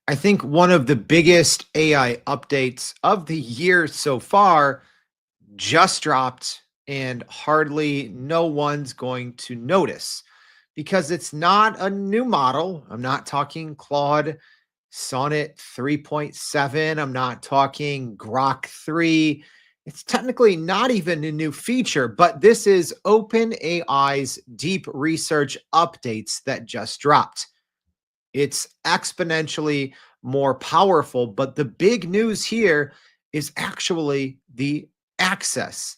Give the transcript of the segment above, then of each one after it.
I think one of the biggest AI updates of the year so far just dropped, and hardly no one's going to notice because it's not a new model. I'm not talking Claude Sonnet 3.7. I'm not talking Grok 3. It's technically not even a new feature, but this is OpenAI's deep research updates that just dropped. It's exponentially more powerful. But the big news here is actually the access.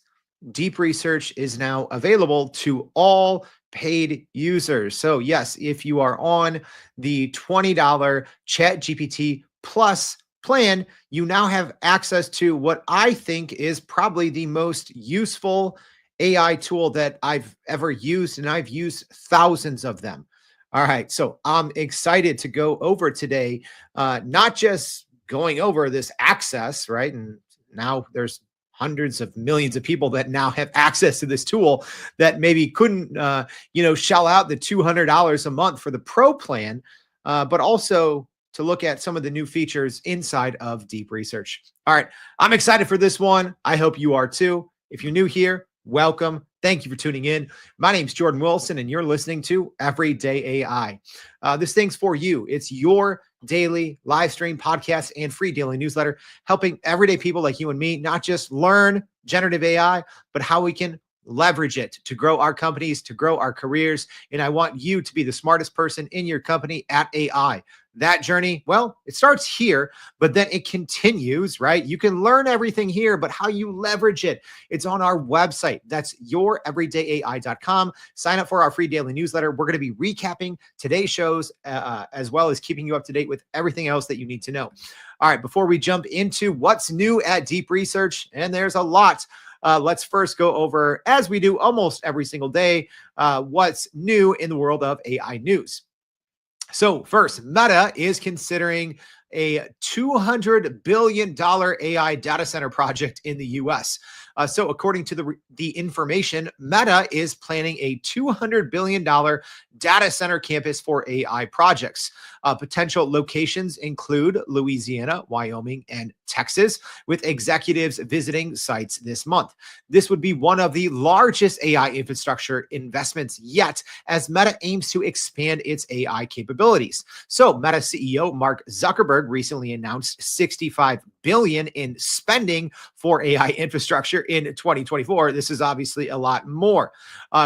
Deep research is now available to all paid users. So, yes, if you are on the $20 ChatGPT Plus plan, you now have access to what I think is probably the most useful AI tool that I've ever used, and I've used thousands of them. All right, so I'm excited to go over today, not just going over this access, right? And now there's hundreds of millions of people that now have access to this tool that maybe couldn't, shell out the $200 a month for the pro plan, but also to look at some of the new features inside of deep research. All right, I'm excited for this one. I hope you are too. If you're new here, welcome. Thank you for tuning in. My name is Jordan Wilson, and you're listening to Everyday AI. This thing's for you. It's your daily live stream podcast and free daily newsletter, helping everyday people like you and me not just learn generative AI, but how we can leverage it to grow our companies, to grow our careers. And I want you to be the smartest person in your company at AI. That journey, well, it starts here, but then it continues, right? You can learn everything here, but how you leverage it, it's on our website. That's youreverydayai.com. Sign up for our free daily newsletter. We're going to be recapping today's shows, as well as keeping you up to date with everything else that you need to know. All right, before we jump into what's new at Deep Research, and there's a lot, let's first go over, as we do almost every single day, what's new in the world of AI news. So first, Meta is considering a $200 billion AI data center project in the US. So according to the information, Meta is planning a $200 billion data center campus for AI projects. Potential locations include Louisiana, Wyoming, and Texas, with executives visiting sites this month. This would be one of the largest AI infrastructure investments yet, as Meta aims to expand its AI capabilities. So Meta CEO Mark Zuckerberg recently announced $65 billion in spending for AI infrastructure in 2024. This is obviously a lot more.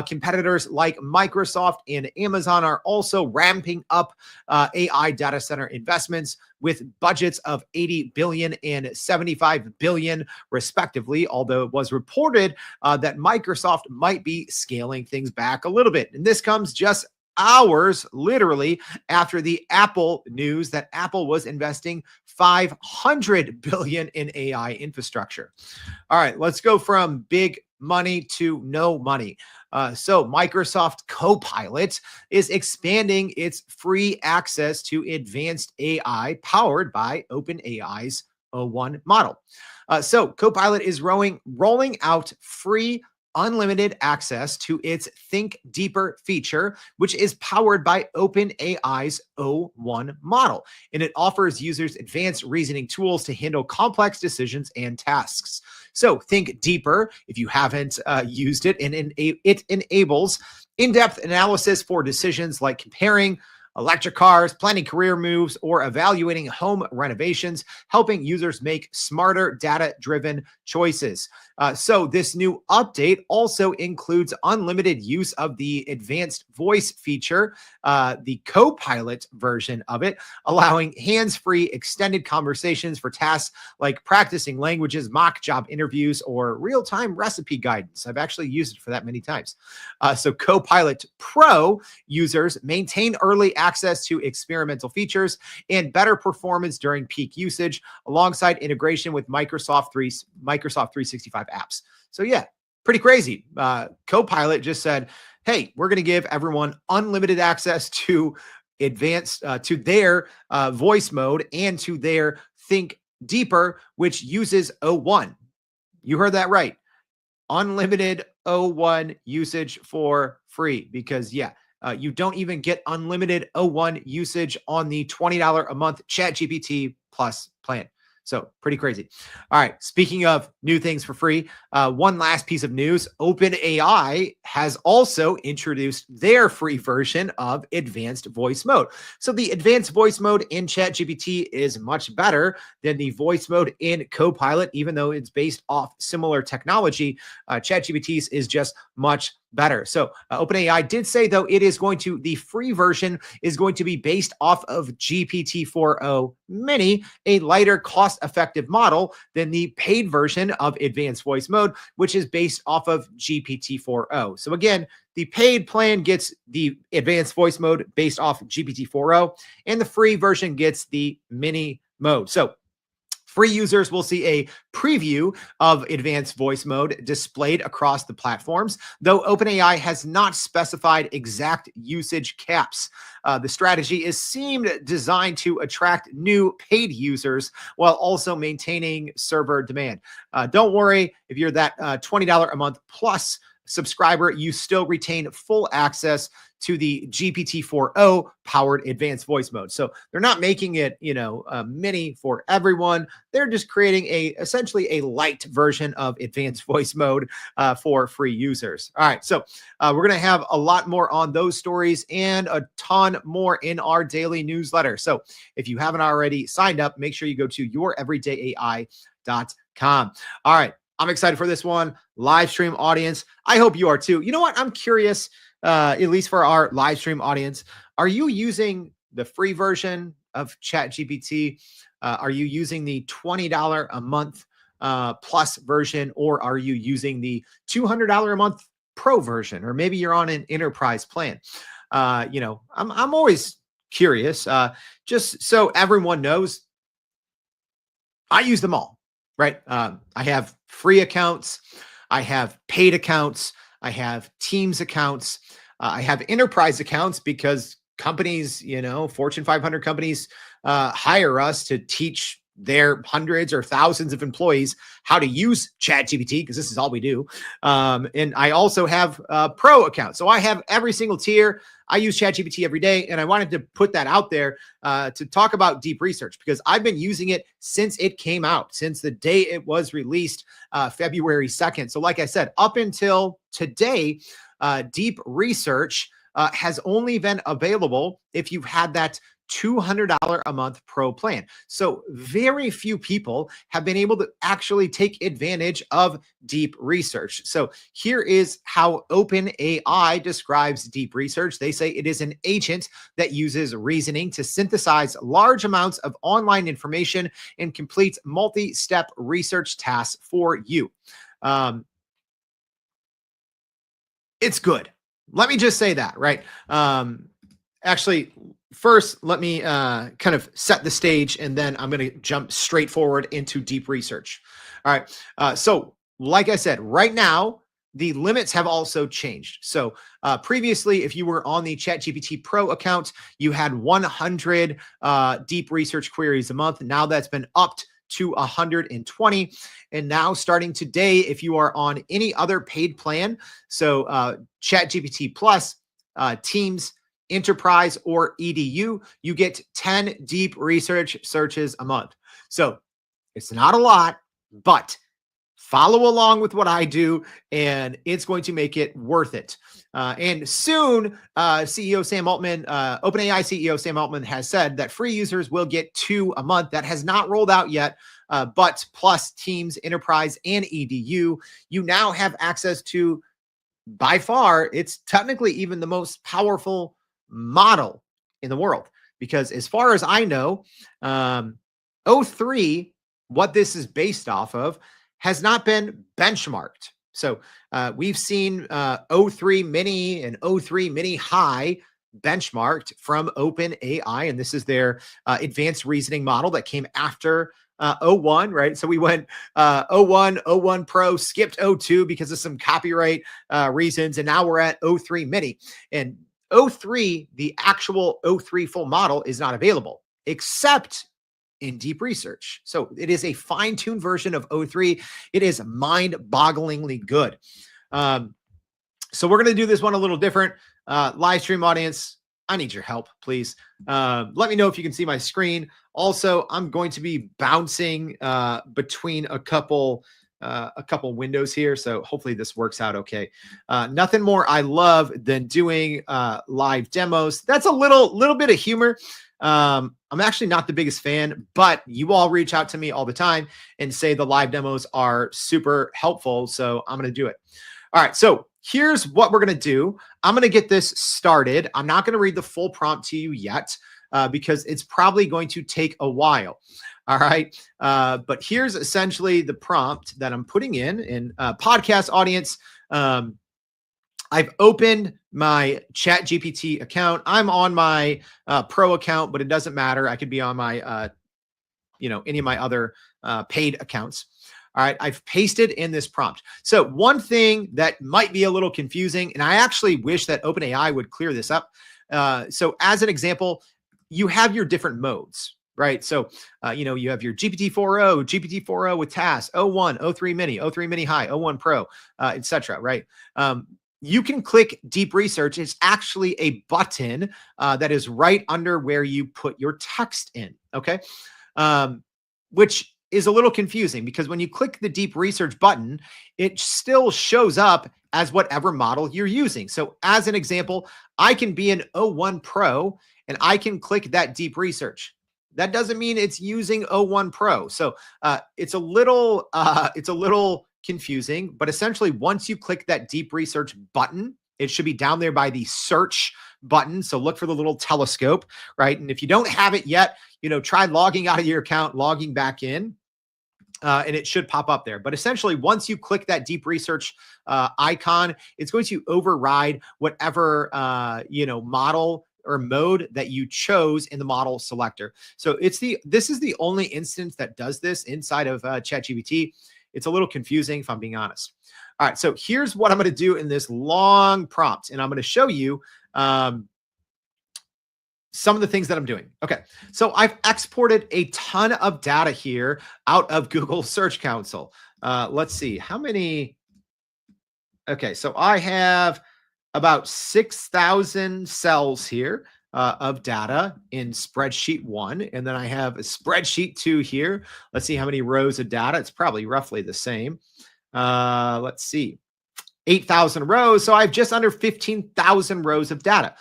Competitors like Microsoft and Amazon are also ramping up AI data center investments with budgets of $80 billion and $75 billion, respectively, although it was reported that Microsoft might be scaling things back a little bit. And this comes just hours, literally, after the Apple news that Apple was investing $500 billion in AI infrastructure. All right, let's go from big money to no money. So Microsoft Copilot is expanding its free access to advanced AI powered by OpenAI's O1 model. So Copilot is rolling out free unlimited access to its Think Deeper feature, which is powered by OpenAI's O1 model. And it offers users advanced reasoning tools to handle complex decisions and tasks. So Think Deeper, if you haven't used it, and it enables in-depth analysis for decisions like comparing electric cars, planning career moves, or evaluating home renovations, helping users make smarter data-driven choices. So this new update also includes unlimited use of the advanced voice feature, the Copilot version of it, allowing hands-free extended conversations for tasks like practicing languages, mock job interviews, or real-time recipe guidance. I've actually used it for that many times. So Copilot Pro users maintain early access to experimental features and better performance during peak usage, alongside integration with Microsoft 365 apps. So yeah, pretty crazy. Copilot just said, hey, we're going to give everyone unlimited access to advanced, to their voice mode and to their Think Deeper, which uses O1. You heard that right. Unlimited O1 usage for free, because yeah, You don't even get unlimited O1 usage on the $20 a month ChatGPT Plus plan. So pretty crazy. All right. Speaking of new things for free, one last piece of news. OpenAI has also introduced their free version of advanced voice mode. So the advanced voice mode in ChatGPT is much better than the voice mode in Copilot, even though it's based off similar technology. ChatGPT's is just much better. So OpenAI did say, though, the free version is going to be based off of GPT-4o Mini, a lighter, cost-effective model than the paid version of advanced voice mode, which is based off of GPT-4o. So again, the paid plan gets the advanced voice mode based off GPT-4o, and the free version gets the mini mode. So free users will see a preview of advanced voice mode displayed across the platforms, though OpenAI has not specified exact usage caps. The strategy seemed designed to attract new paid users while also maintaining server demand. Don't worry, if you're that $20 a month plus subscriber, you still retain full access to the GPT-4o powered advanced voice mode. So they're not making it, mini for everyone. They're just creating essentially a light version of advanced voice mode for free users. All right. So we're going to have a lot more on those stories and a ton more in our daily newsletter. So if you haven't already signed up, make sure you go to youreverydayai.com. All right. I'm excited for this one. Live stream audience. I hope you are too. You know what? I'm curious, at least for our live stream audience, are you using the free version of ChatGPT? Are you using the $20 a month plus version, or are you using the $200 a month pro version? Or maybe you're on an enterprise plan. I'm always curious, just so everyone knows, I use them all. Right. I have free accounts. I have paid accounts. I have Teams accounts. I have enterprise accounts because companies, Fortune 500 companies hire us to teach their hundreds or thousands of employees how to use ChatGPT, because this is all we do. And I also have a pro account. So I have every single tier. I use ChatGPT every day, and I wanted to put that out there to talk about deep research, because I've been using it since it came out, since the day it was released, February 2nd. So like I said, up until today, deep research has only been available if you've had that $200 a month pro plan. So very few people have been able to actually take advantage of deep research. So here is how OpenAI describes deep research. They say it is an agent that uses reasoning to synthesize large amounts of online information and completes multi-step research tasks for you. It's good. Let me just say that, right? Actually, first, let me kind of set the stage, and then I'm going to jump straight forward into deep research. All right. So like I said, right now, the limits have also changed. So previously, if you were on the ChatGPT Pro account, you had 100 deep research queries a month. Now that's been upped to 120. And now starting today, if you are on any other paid plan, so ChatGPT Plus, Teams, Enterprise, or EDU, you get 10 deep research searches a month. So it's not a lot, but follow along with what I do, and it's going to make it worth it. And soon, CEO Sam Altman, OpenAI CEO Sam Altman has said that free users will get 2 a month. That has not rolled out yet, but plus Teams, Enterprise, and EDU, you now have access to, by far, it's technically even the most powerful model in the world. Because as far as I know, O3, what this is based off of, has not been benchmarked. So we've seen O3 Mini and O3 Mini High benchmarked from OpenAI, and this is their advanced reasoning model that came after O1, right? So we went O1, O1 Pro, skipped O2 because of some copyright reasons, and now we're at O3 Mini. And O3, the actual O3 full model, is not available, except in deep research. So it is a fine-tuned version of O3. It is mind-bogglingly good. So we're going to do this one a little different. Live stream audience, I need your help, please. Let me know if you can see my screen. Also, I'm going to be bouncing between a couple windows here, so hopefully this works out okay. Nothing more I love than doing live demos. That's a little bit of humor. I'm actually not the biggest fan, but you all reach out to me all the time and say the live demos are super helpful, so I'm going to do it. All right, so here's what we're going to do. I'm going to get this started. I'm not going to read the full prompt to you yet because it's probably going to take a while. All right, but here's essentially the prompt that I'm putting in podcast audience. I've opened my ChatGPT account. I'm on my pro account, but it doesn't matter. I could be on my, any of my other paid accounts. All right, I've pasted in this prompt. So one thing that might be a little confusing, and I actually wish that OpenAI would clear this up. So as an example, you have your different modes, right? So, you have your GPT-4o, GPT-4o with tasks, O1, O3 mini, O3 mini high, O1 pro, etc. Right? You can click deep research. It's actually a button that is right under where you put your text in. Okay. Which is a little confusing because when you click the deep research button, it still shows up as whatever model you're using. So as an example, I can be an O1 Pro and I can click that deep research. That doesn't mean it's using O1 Pro. So it's a little confusing, but essentially once you click that deep research button, it should be down there by the search button. So look for the little telescope, right? And if you don't have it yet, try logging out of your account, logging back in. And it should pop up there. But essentially, once you click that deep research icon, it's going to override whatever, model or mode that you chose in the model selector. So this is the only instance that does this inside of ChatGPT. It's a little confusing if I'm being honest. All right, so here's what I'm going to do in this long prompt, and I'm going to show you some of the things that I'm doing. Okay, so I've exported a ton of data here out of Google Search Console. Let's see how many. Okay, so I have about 6,000 cells here of data in spreadsheet 1, and then I have a spreadsheet 2 here. Let's see how many rows of data. It's probably roughly the same. Let's see, 8,000 rows. So I have just under 15,000 rows of data.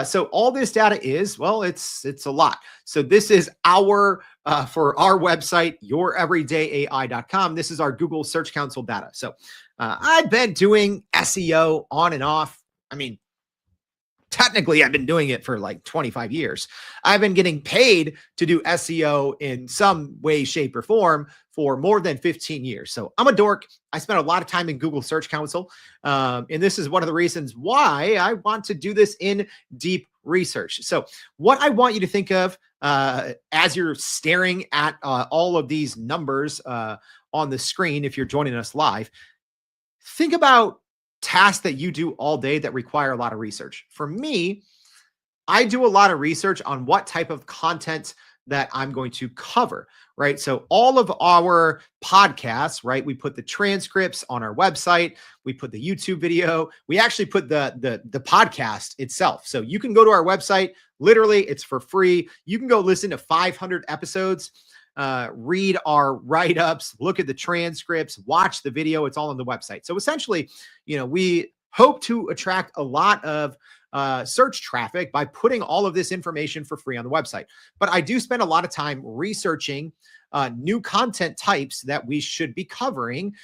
So all this data is, well, it's a lot. So this is for our website, youreverydayai.com. This is our Google Search Console data. So I've been doing SEO on and off. I mean, technically, I've been doing it for like 25 years. I've been getting paid to do SEO in some way, shape, or form for more than 15 years. So I'm a dork. I spent a lot of time in Google Search Console. And this is one of the reasons why I want to do this in deep research. So what I want you to think of as you're staring at all of these numbers on the screen, if you're joining us live, think about tasks that you do all day that require a lot of research. For me, I do a lot of research on what type of content that I'm going to cover, right? So all of our podcasts, right? We put the transcripts on our website. We put the YouTube video. We actually put the podcast itself. So you can go to our website. Literally, it's for free. You can go listen to 500 episodes. Read our write-ups, look at the transcripts, watch the video. It's all on the website. So essentially, we hope to attract a lot of search traffic by putting all of this information for free on the website. But I do spend a lot of time researching new content types that we should be covering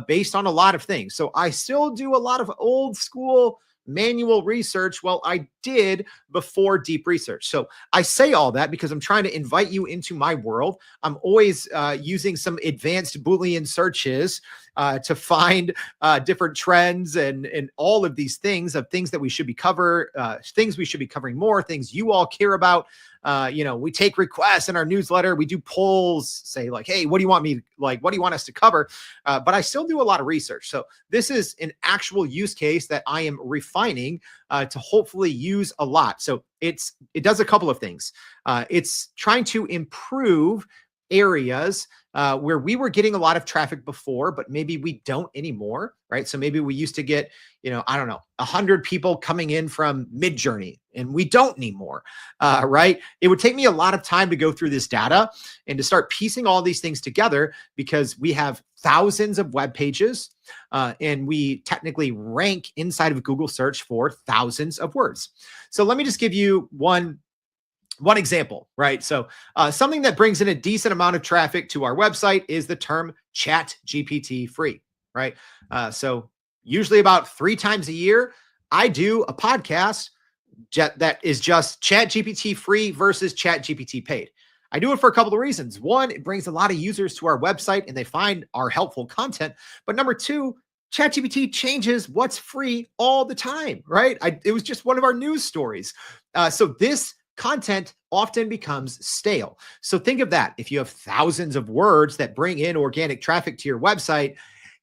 based on a lot of things. So I still do a lot of old school manual research. Well, I did before deep research. So I say all that because I'm trying to invite you into my world. I'm always using some advanced Boolean searches to find different trends and all of these things that we should be things we should be covering more, things you all care about. We take requests in our newsletter. We do polls, say like, hey, what do you want us to cover? But I still do a lot of research. So this is an actual use case that I am refining to hopefully use a lot. So it does a couple of things. It's trying to improve areas where we were getting a lot of traffic before, but maybe we don't anymore, right? So maybe we used to get, I don't know, 100 people coming in from Midjourney, and we don't anymore, right? It would take me a lot of time to go through this data and to start piecing all these things together because we have thousands of web pages and we technically rank inside of Google search for thousands of words. So let me just give you one example, right? So something that brings in a decent amount of traffic to our website is the term ChatGPT free, right? So usually about 3 times a year, I do a podcast that is just ChatGPT free versus ChatGPT paid. I do it for a couple of reasons. One, it brings a lot of users to our website and they find our helpful content. But number two, ChatGPT changes what's free all the time, right? It was just one of our news stories. So this content often becomes stale. So think of that. If you have thousands of words that bring in organic traffic to your website,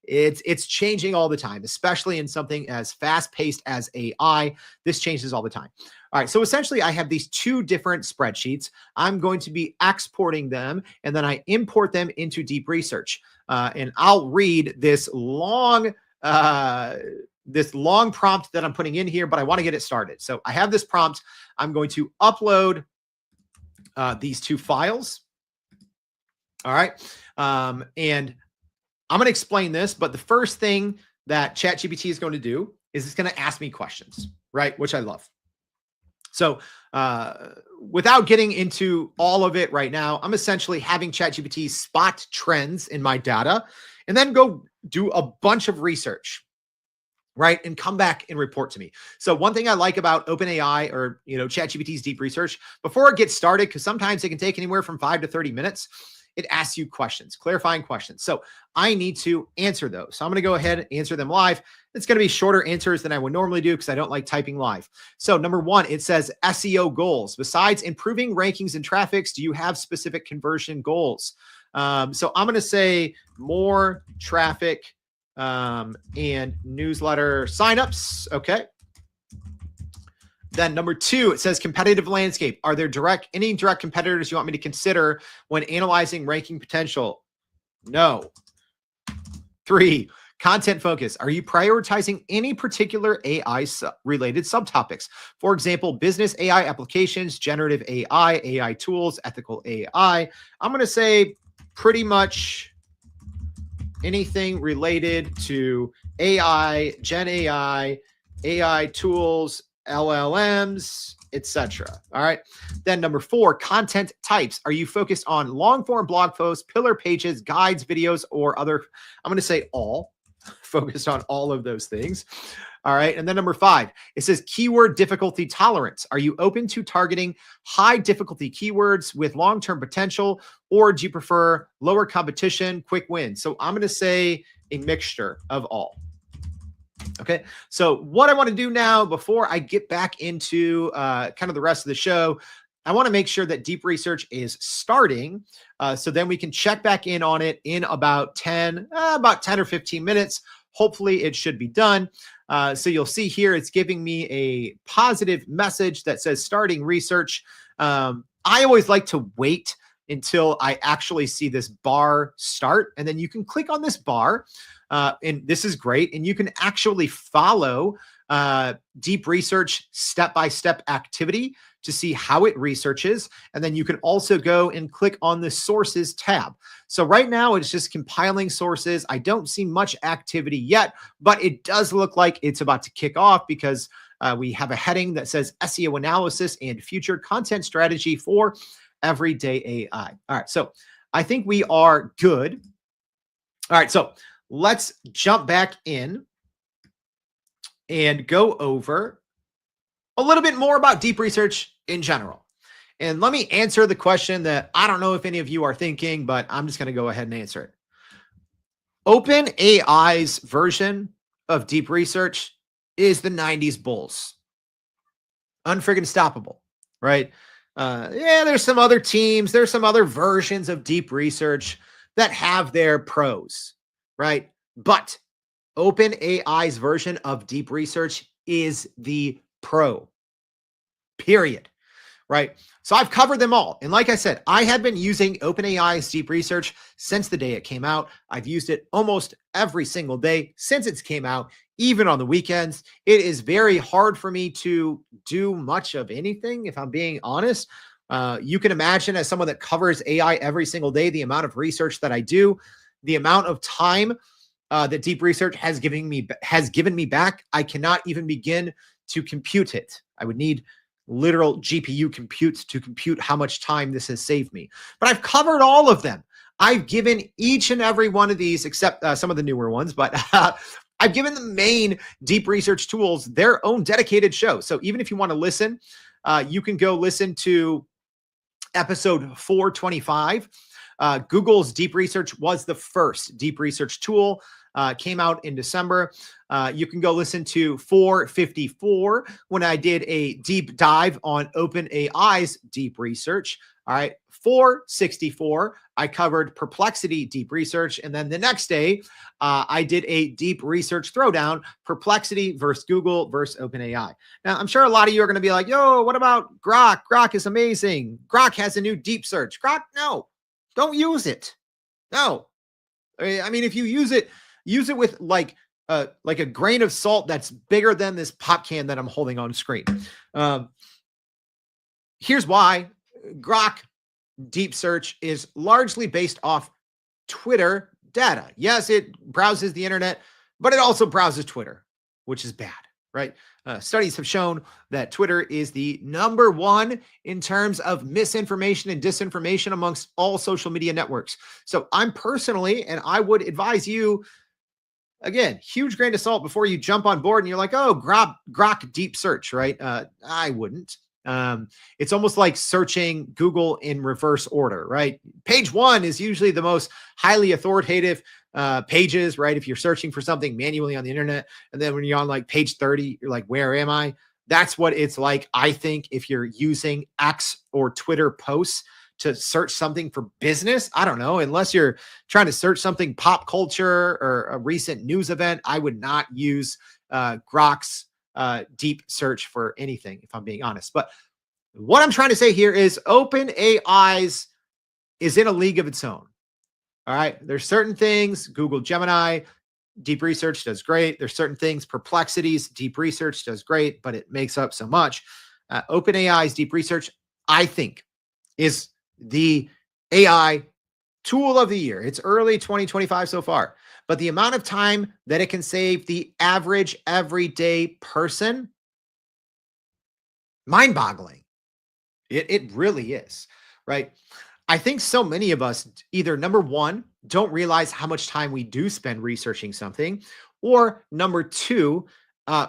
it's changing all the time, especially in something as fast-paced as AI. This changes all the time. All right, so essentially I have these 2 different spreadsheets. I'm going to be exporting them, and then I import them into Deep Research. And I'll read this long prompt that I'm putting in here, but I want to get it started. So I have this prompt. I'm going to upload these 2 files. All right. And I'm going to explain this, but the first thing that ChatGPT is going to do is it's going to ask me questions, right? Which I love. So without getting into all of it right now, I'm essentially having ChatGPT spot trends in my data and then go do a bunch of research, right? And come back and report to me. So one thing I like about OpenAI or, ChatGPT's deep research, before it gets started, because sometimes it can take anywhere from 5 to 30 minutes, it asks you questions, clarifying questions. So I need to answer those. So I'm going to go ahead and answer them live. It's going to be shorter answers than I would normally do because I don't like typing live. So number 1, it says SEO goals. Besides improving rankings and traffics, do you have specific conversion goals? So I'm going to say more traffic and newsletter signups. Okay. Then number 2, it says competitive landscape. Are there any direct competitors you want me to consider when analyzing ranking potential? No. 3, content focus. Are you prioritizing any particular AI related subtopics? For example, business AI applications, generative AI, AI tools, ethical AI. I'm going to say pretty much anything related to AI, Gen AI, AI tools, LLMs, etc. All right. Then number 4, content types. Are you focused on long form blog posts, pillar pages, guides, videos, or other? I'm going to say all, focused on all of those things. All right. And then number 5, it says keyword difficulty tolerance. Are you open to targeting high difficulty keywords with long-term potential, or do you prefer lower competition, quick wins? So I'm going to say a mixture of all. Okay. So what I want to do now before I get back into kind of the rest of the show, I want to make sure that deep research is starting. So then we can check back in on it in about 10 or 15 minutes. Hopefully it should be done. So you'll see here, it's giving me a positive message that says starting research. I always like to wait until I actually see this bar start. And then you can click on this bar. And this is great. And you can actually follow deep research step-by-step activity to see how it researches. And then you can also go and click on the sources tab. So right now it's just compiling sources. I don't see much activity yet, but it does look like it's about to kick off because we have a heading that says SEO analysis and future content strategy for everyday AI. All right. So I think we are good. All right. So let's jump back in and go over a little bit more about deep research in general. And let me answer the question that I don't know if any of you are thinking, but I'm just going to go ahead and answer it. OpenAI's version of deep research is the 90s Bulls. Unfriggin' stoppable, right? Yeah, there's some other teams, there's some other versions of deep research that have their pros, right? But OpenAI's version of deep research is the pro, period. right? So I've covered them all. And like I said, I have been using OpenAI's deep research since the day it came out. I've used it almost every single day since it came out, even on the weekends. It is very hard for me to do much of anything, if I'm being honest. You can imagine, as someone that covers AI every single day, the amount of research that I do, the amount of time that deep research has given me back. I cannot even begin to compute it. I would need literal GPU computes to compute how much time this has saved me. But I've covered all of them. I've given each and every one of these, except some of the newer ones, but I've given the main deep research tools their own dedicated show. So even if you want to listen, you can go listen to episode 425. Google's deep research was the first deep research tool, came out in December. You can go listen to 454 when I did a deep dive on OpenAI's deep research. All right. 464, I covered Perplexity deep research. And then the next day, I did a deep research throwdown, Perplexity versus Google versus OpenAI. Now, I'm sure a lot of you are going to be like, yo, what about Grok? Grok is amazing. Grok has a new deep search. Grok, no, don't use it. No. I mean, if you use it with like a grain of salt that's bigger than this pop can that I'm holding on screen. Here's why. Grok deep search is largely based off Twitter data. Yes, it browses the internet, but it also browses Twitter, which is bad, right? Studies have shown that Twitter is the number one in terms of misinformation and disinformation amongst all social media networks. So I'm personally, and I would advise you, again, huge grain of salt before you jump on board and you're like, oh, Grok deep search, right? I wouldn't. It's almost like searching Google in reverse order, right? Page 1 is usually the most highly authoritative pages, right? If you're searching for something manually on the internet, and then when you're on like page 30, you're like, where am I? That's what it's like, I think, if you're using X or Twitter posts to search something for business. I don't know, unless you're trying to search something pop culture or a recent news event, I would not use Grok's deep search for anything, if I'm being honest. But what I'm trying to say here is OpenAI's is in a league of its own. All right. There's certain things, Google Gemini, deep research does great. There's certain things, Perplexity's deep research does great, but it makes up so much. OpenAI's deep research, I think, is the AI tool of the year. It's early 2025 so far, but the amount of time that it can save the average everyday person, mind-boggling. It really is, right? I think so many of us either, number one, don't realize how much time we do spend researching something, or number two,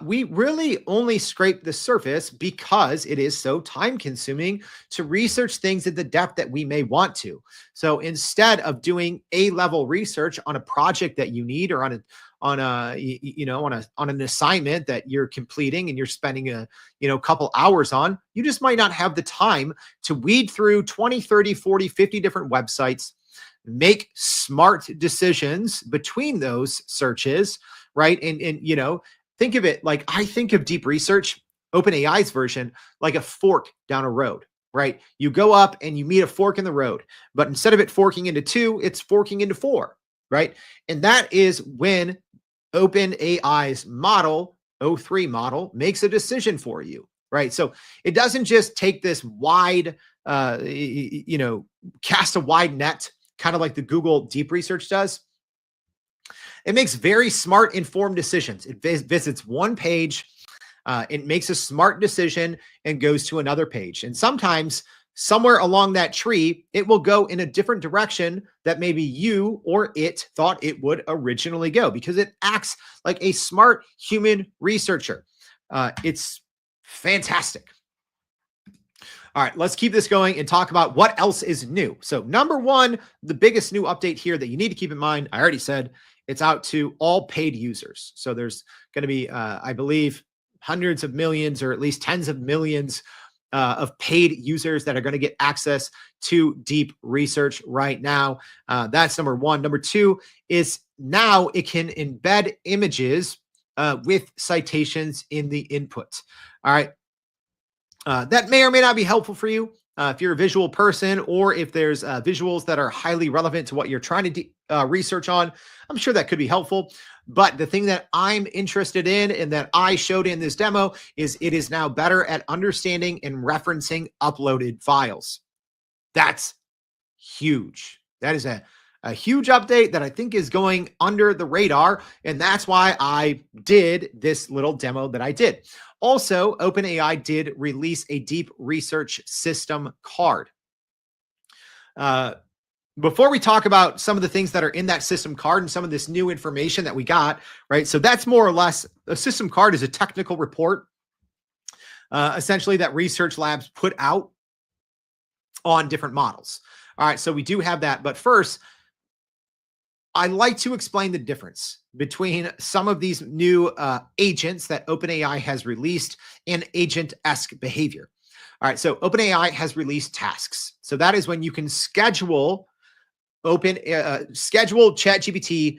we really only scrape the surface because it is so time consuming to research things at the depth that we may want to. So instead of doing A-level research on a project that you need, or on an assignment that you're completing and you're spending a couple hours on, you just might not have the time to weed through 20, 30, 40, 50 different websites, make smart decisions between those searches, right? And think of it like, I think of deep research, OpenAI's version, like a fork down a road, right? You go up and you meet a fork in the road, but instead of it forking into 2, it's forking into 4, right? And that is when OpenAI's model, O3 model, makes a decision for you, right? So it doesn't just take this wide, cast a wide net, kind of like the Google deep research does. It makes very smart, informed decisions. It visits one page, it makes a smart decision and goes to another page. And sometimes somewhere along that tree, it will go in a different direction that maybe you or it thought it would originally go, because it acts like a smart human researcher. It's fantastic. All right, let's keep this going and talk about what else is new. So number one, the biggest new update here that you need to keep in mind, I already said, it's out to all paid users. So there's going to be, I believe, hundreds of millions, or at least tens of millions of paid users that are going to get access to deep research right now. That's number one. Number two is now it can embed images with citations in the input. All right. That may or may not be helpful for you if you're a visual person, or if there's visuals that are highly relevant to what you're trying to research on. I'm sure that could be helpful. But the thing that I'm interested in and that I showed in this demo is it is now better at understanding and referencing uploaded files. That's huge. That is a huge update that I think is going under the radar. And that's why I did this little demo that I did. Also, OpenAI did release a deep research system card. Before we talk about some of the things that are in that system card and some of this new information that we got, right? So that's more or less, a system card is a technical report, essentially, that research labs put out on different models. All right, so we do have that. But first, I like to explain the difference between some of these new agents that OpenAI has released and agent-esque behavior. All right, so OpenAI has released tasks. So that is when you can schedule schedule ChatGPT,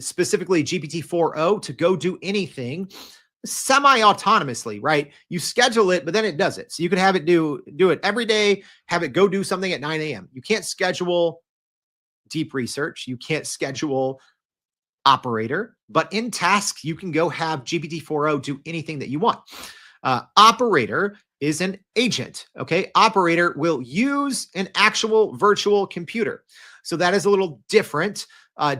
specifically GPT-4o, to go do anything semi-autonomously, right? You schedule it, but then it does it. So you can have it do it every day, have it go do something at 9 a.m. You can't schedule deep research. You can't schedule operator, but in tasks, you can go have GPT-4o do anything that you want. Operator is an agent, okay? Operator will use an actual virtual computer. So that is a little different.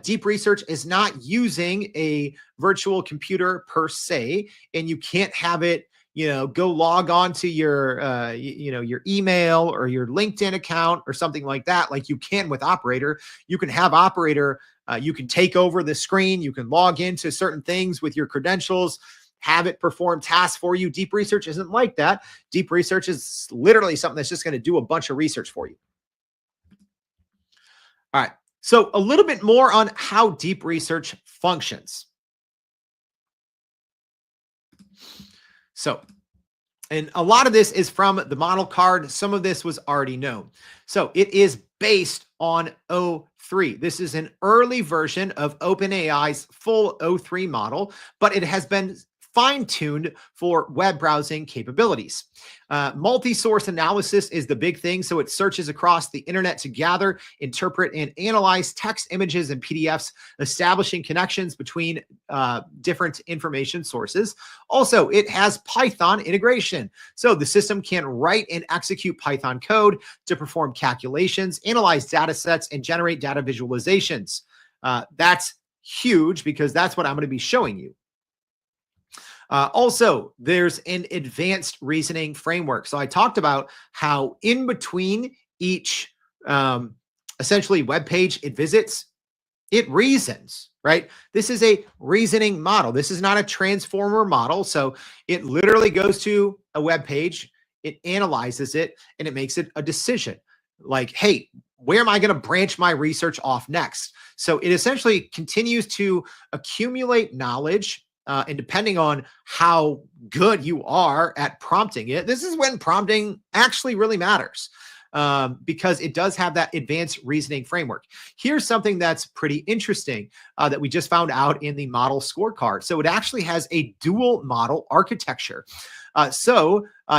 Deep research is not using a virtual computer per se, and you can't have it, go log on to your, your email or your LinkedIn account or something like that, like you can with Operator. You can have Operator, you can take over the screen, you can log into certain things with your credentials, have it perform tasks for you. Deep research isn't like that. Deep research is literally something that's just going to do a bunch of research for you. All right. So a little bit more on how deep research functions. So, and a lot of this is from the model card. Some of this was already known. So it is based on O3. This is an early version of OpenAI's full O3 model, but it has been fine-tuned for web browsing capabilities. Multi-source analysis is the big thing. So it searches across the internet to gather, interpret, and analyze text, images, and PDFs, establishing connections between different information sources. Also, it has Python integration. So the system can write and execute Python code to perform calculations, analyze data sets, and generate data visualizations. That's huge because that's what I'm going to be showing you. Also, there's an advanced reasoning framework. So I talked about how in between each essentially web page it visits, it reasons, right? This is a reasoning model. This is not a transformer model. So it literally goes to a web page, it analyzes it, and it makes it a decision. Like, hey, where am I going to branch my research off next? So it essentially continues to accumulate knowledge. And depending on how good you are at prompting it, this is when prompting actually really matters, because it does have that advanced reasoning framework. Here's something that's pretty interesting that we just found out in the model scorecard. So it actually has a dual model architecture.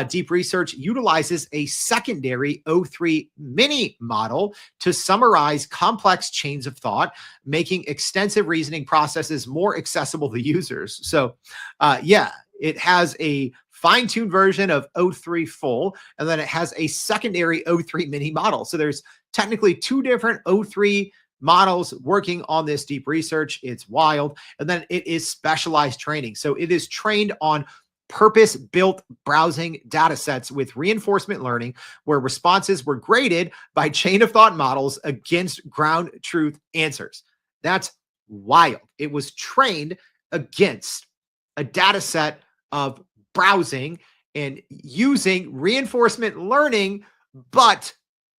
Deep research utilizes a secondary O3 mini model to summarize complex chains of thought, making extensive reasoning processes more accessible to users. So, it has a fine-tuned version of O3 full, and then it has a secondary O3 mini model. So there's technically two different O3 models working on this deep research. It's wild. And then it is specialized training. So it is trained on purpose-built browsing data sets with reinforcement learning, where responses were graded by chain of thought models against ground truth answers. That's wild. It was trained against a data set of browsing and using reinforcement learning, but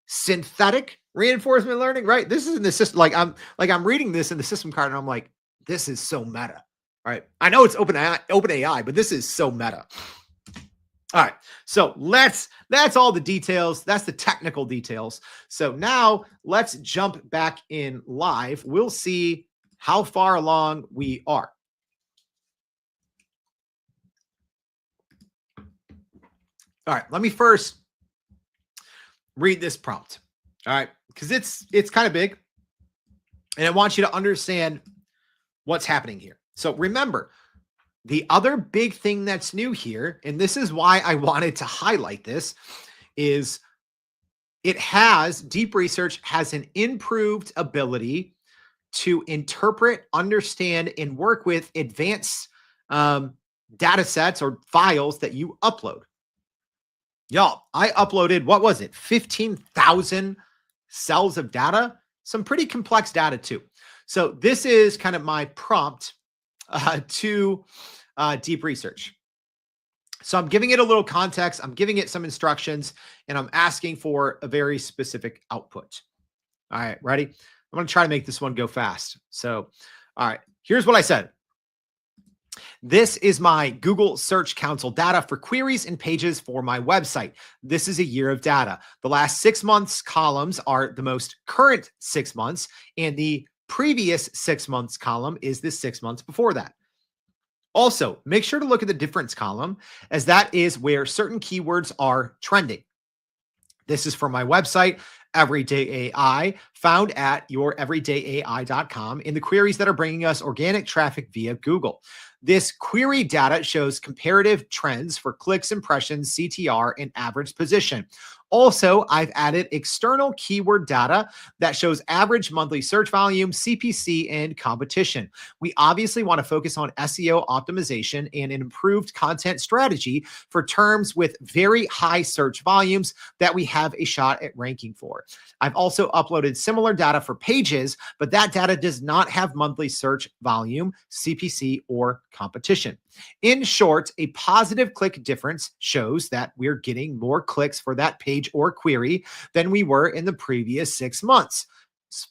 synthetic reinforcement learning, right? This is in the system. I'm reading this in the system card and I'm like, this is so meta. All right. I know it's OpenAI, but this is so meta. All right. So that's all the details. That's the technical details. So now let's jump back in live. We'll see how far along we are. All right, let me first read this prompt. All right, because it's kind of big, and I want you to understand what's happening here. So remember, the other big thing that's new here, and this is why I wanted to highlight this, is deep research has an improved ability to interpret, understand, and work with advanced data sets or files that you upload. Y'all, I uploaded, what was it, 15,000 cells of data? Some pretty complex data too. So this is kind of my prompt to deep research. So I'm giving it a little context, I'm giving it some instructions, and I'm asking for a very specific output. All right, ready? I'm going to try to make this one go fast. So, all right, here's what I said. This is my Google Search Console data for queries and pages for my website. This is a year of data. The last 6 months columns are the most current 6 months, and the previous 6 months column is the 6 months before that. Also, make sure to look at the difference column, as that is where certain keywords are trending. This is for my website, Everyday AI, found at youreverydayai.com in the queries that are bringing us organic traffic via Google. This query data shows comparative trends for clicks, impressions, CTR, and average position. Also, I've added external keyword data that shows average monthly search volume, CPC, and competition. We obviously want to focus on SEO optimization and an improved content strategy for terms with very high search volumes that we have a shot at ranking for. I've also uploaded similar data for pages, but that data does not have monthly search volume, CPC, or competition. In short, a positive click difference shows that we're getting more clicks for that page or query than we were in the previous 6 months.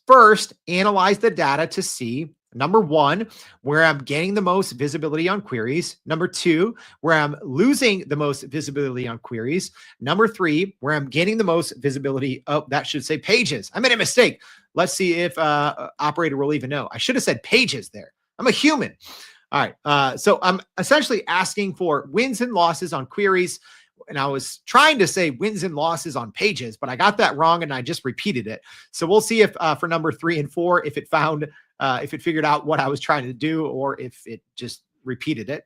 First, analyze the data to see, number one, where I'm gaining the most visibility on queries. Number two, where I'm losing the most visibility on queries. Number three, where I'm gaining the most visibility. Oh, that should say pages. I made a mistake. Let's see if operator will even know. I should have said pages there. I'm a human. All right. So I'm essentially asking for wins and losses on queries. And I was trying to say wins and losses on pages, but I got that wrong and I just repeated it. So we'll see if for number 3 and 4, if it figured out what I was trying to do or if it just repeated it.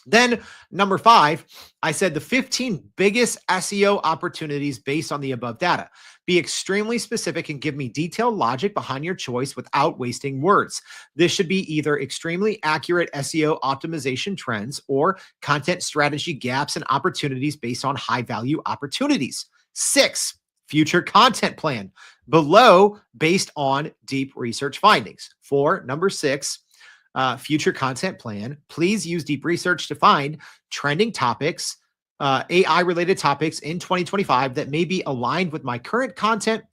Then number 5, I said the 15 biggest SEO opportunities based on the above data. Be extremely specific and give me detailed logic behind your choice without wasting words. This should be either extremely accurate SEO optimization trends or content strategy gaps and opportunities based on high value opportunities. 6, future content plan below based on deep research findings. 4, number 6, future content plan. Please use deep research to find trending topics, AI-related topics in 2025 that may be aligned with my current content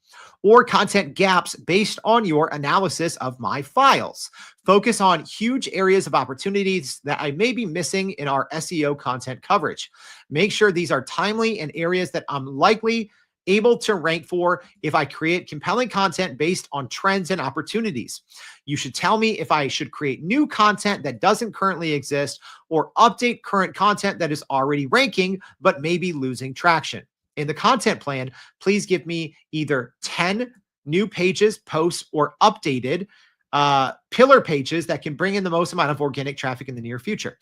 or content gaps based on your analysis of my files. Focus on huge areas of opportunities that I may be missing in our SEO content coverage. Make sure these are timely and areas that I'm likely able to rank for if I create compelling content based on trends and opportunities. You should tell me if I should create new content that doesn't currently exist or update current content that is already ranking but may be losing traction. In the content plan, please give me either 10 new pages, posts, or updated pillar pages that can bring in the most amount of organic traffic in the near future.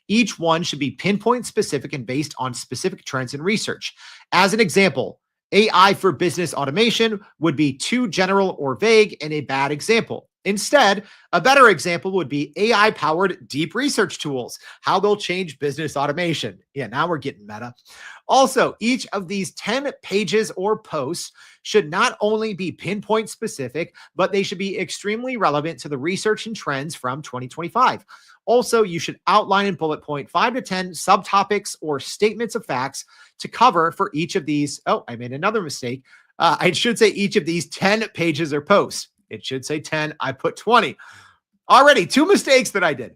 Each one should be pinpoint specific and based on specific trends and research. As an example, AI for business automation would be too general or vague and a bad example. Instead, a better example would be AI-powered deep research tools, how they'll change business automation. Yeah, now we're getting meta. Also, each of these 10 pages or posts should not only be pinpoint specific, but they should be extremely relevant to the research and trends from 2025. Also, you should outline and bullet point 5 to 10 subtopics or statements of facts to cover for each of these. Oh, I made another mistake. I should say each of these 10 pages or posts. It should say 10. I put 20. Already 2 mistakes that I did.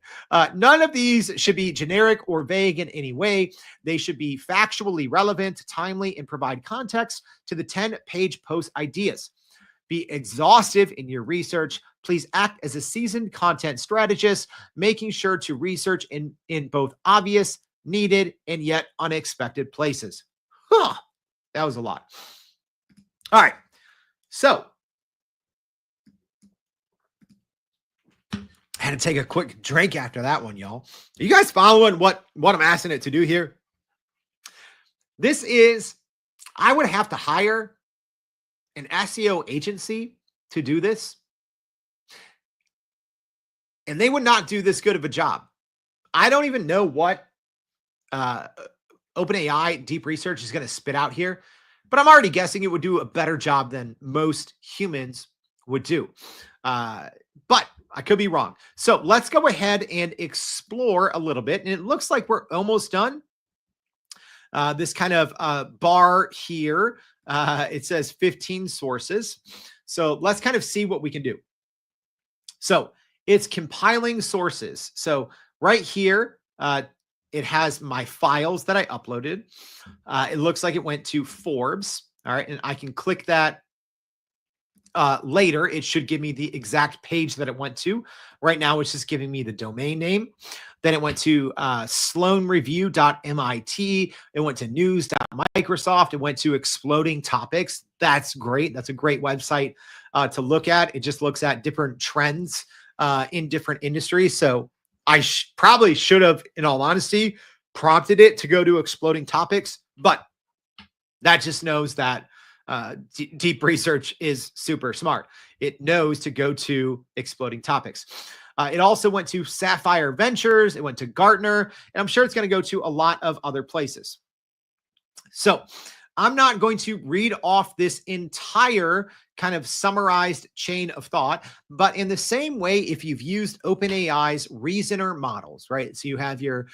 None of these should be generic or vague in any way. They should be factually relevant, timely, and provide context to the 10-page post ideas. Be exhaustive in your research. Please act as a seasoned content strategist, making sure to research in both obvious needed, and yet unexpected places. Huh, that was a lot. All right. So I had to take a quick drink after that one, y'all. Are you guys following what I'm asking it to do here? This is, I would have to hire an SEO agency to do this, and they would not do this good of a job. I don't even know what OpenAI deep research is going to spit out here, but I'm already guessing it would do a better job than most humans would do. But I could be wrong. So let's go ahead and explore a little bit. And it looks like we're almost done. This kind of bar here, it says 15 sources. So let's kind of see what we can do. So it's compiling sources. So right here, it has my files that I uploaded. It looks like it went to Forbes. All right. And I can click that later. It should give me the exact page that it went to. Right now, it's just giving me the domain name. Then it went to sloanreview.mit. It went to news.microsoft. It went to exploding topics. That's great. That's a great website to look at. It just looks at different trends in different industries. So I probably should have, in all honesty, prompted it to go to exploding topics, but that just knows that deep research is super smart. It knows to go to exploding topics. It also went to Sapphire Ventures. It went to Gartner, and I'm sure it's going to go to a lot of other places. So I'm not going to read off this entire kind of summarized chain of thought, but in the same way, if you've used OpenAI's reasoner models, right? So you have your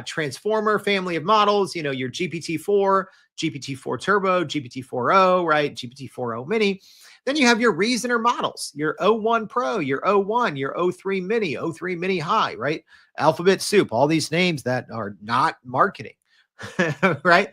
transformer family of models, you know, your GPT-4, GPT-4 Turbo, GPT-4o, right? GPT-4o Mini. Then you have your reasoner models, your O1 Pro, your O1, your O3 Mini, O3 Mini High, right? Alphabet soup, all these names that are not marketing, right?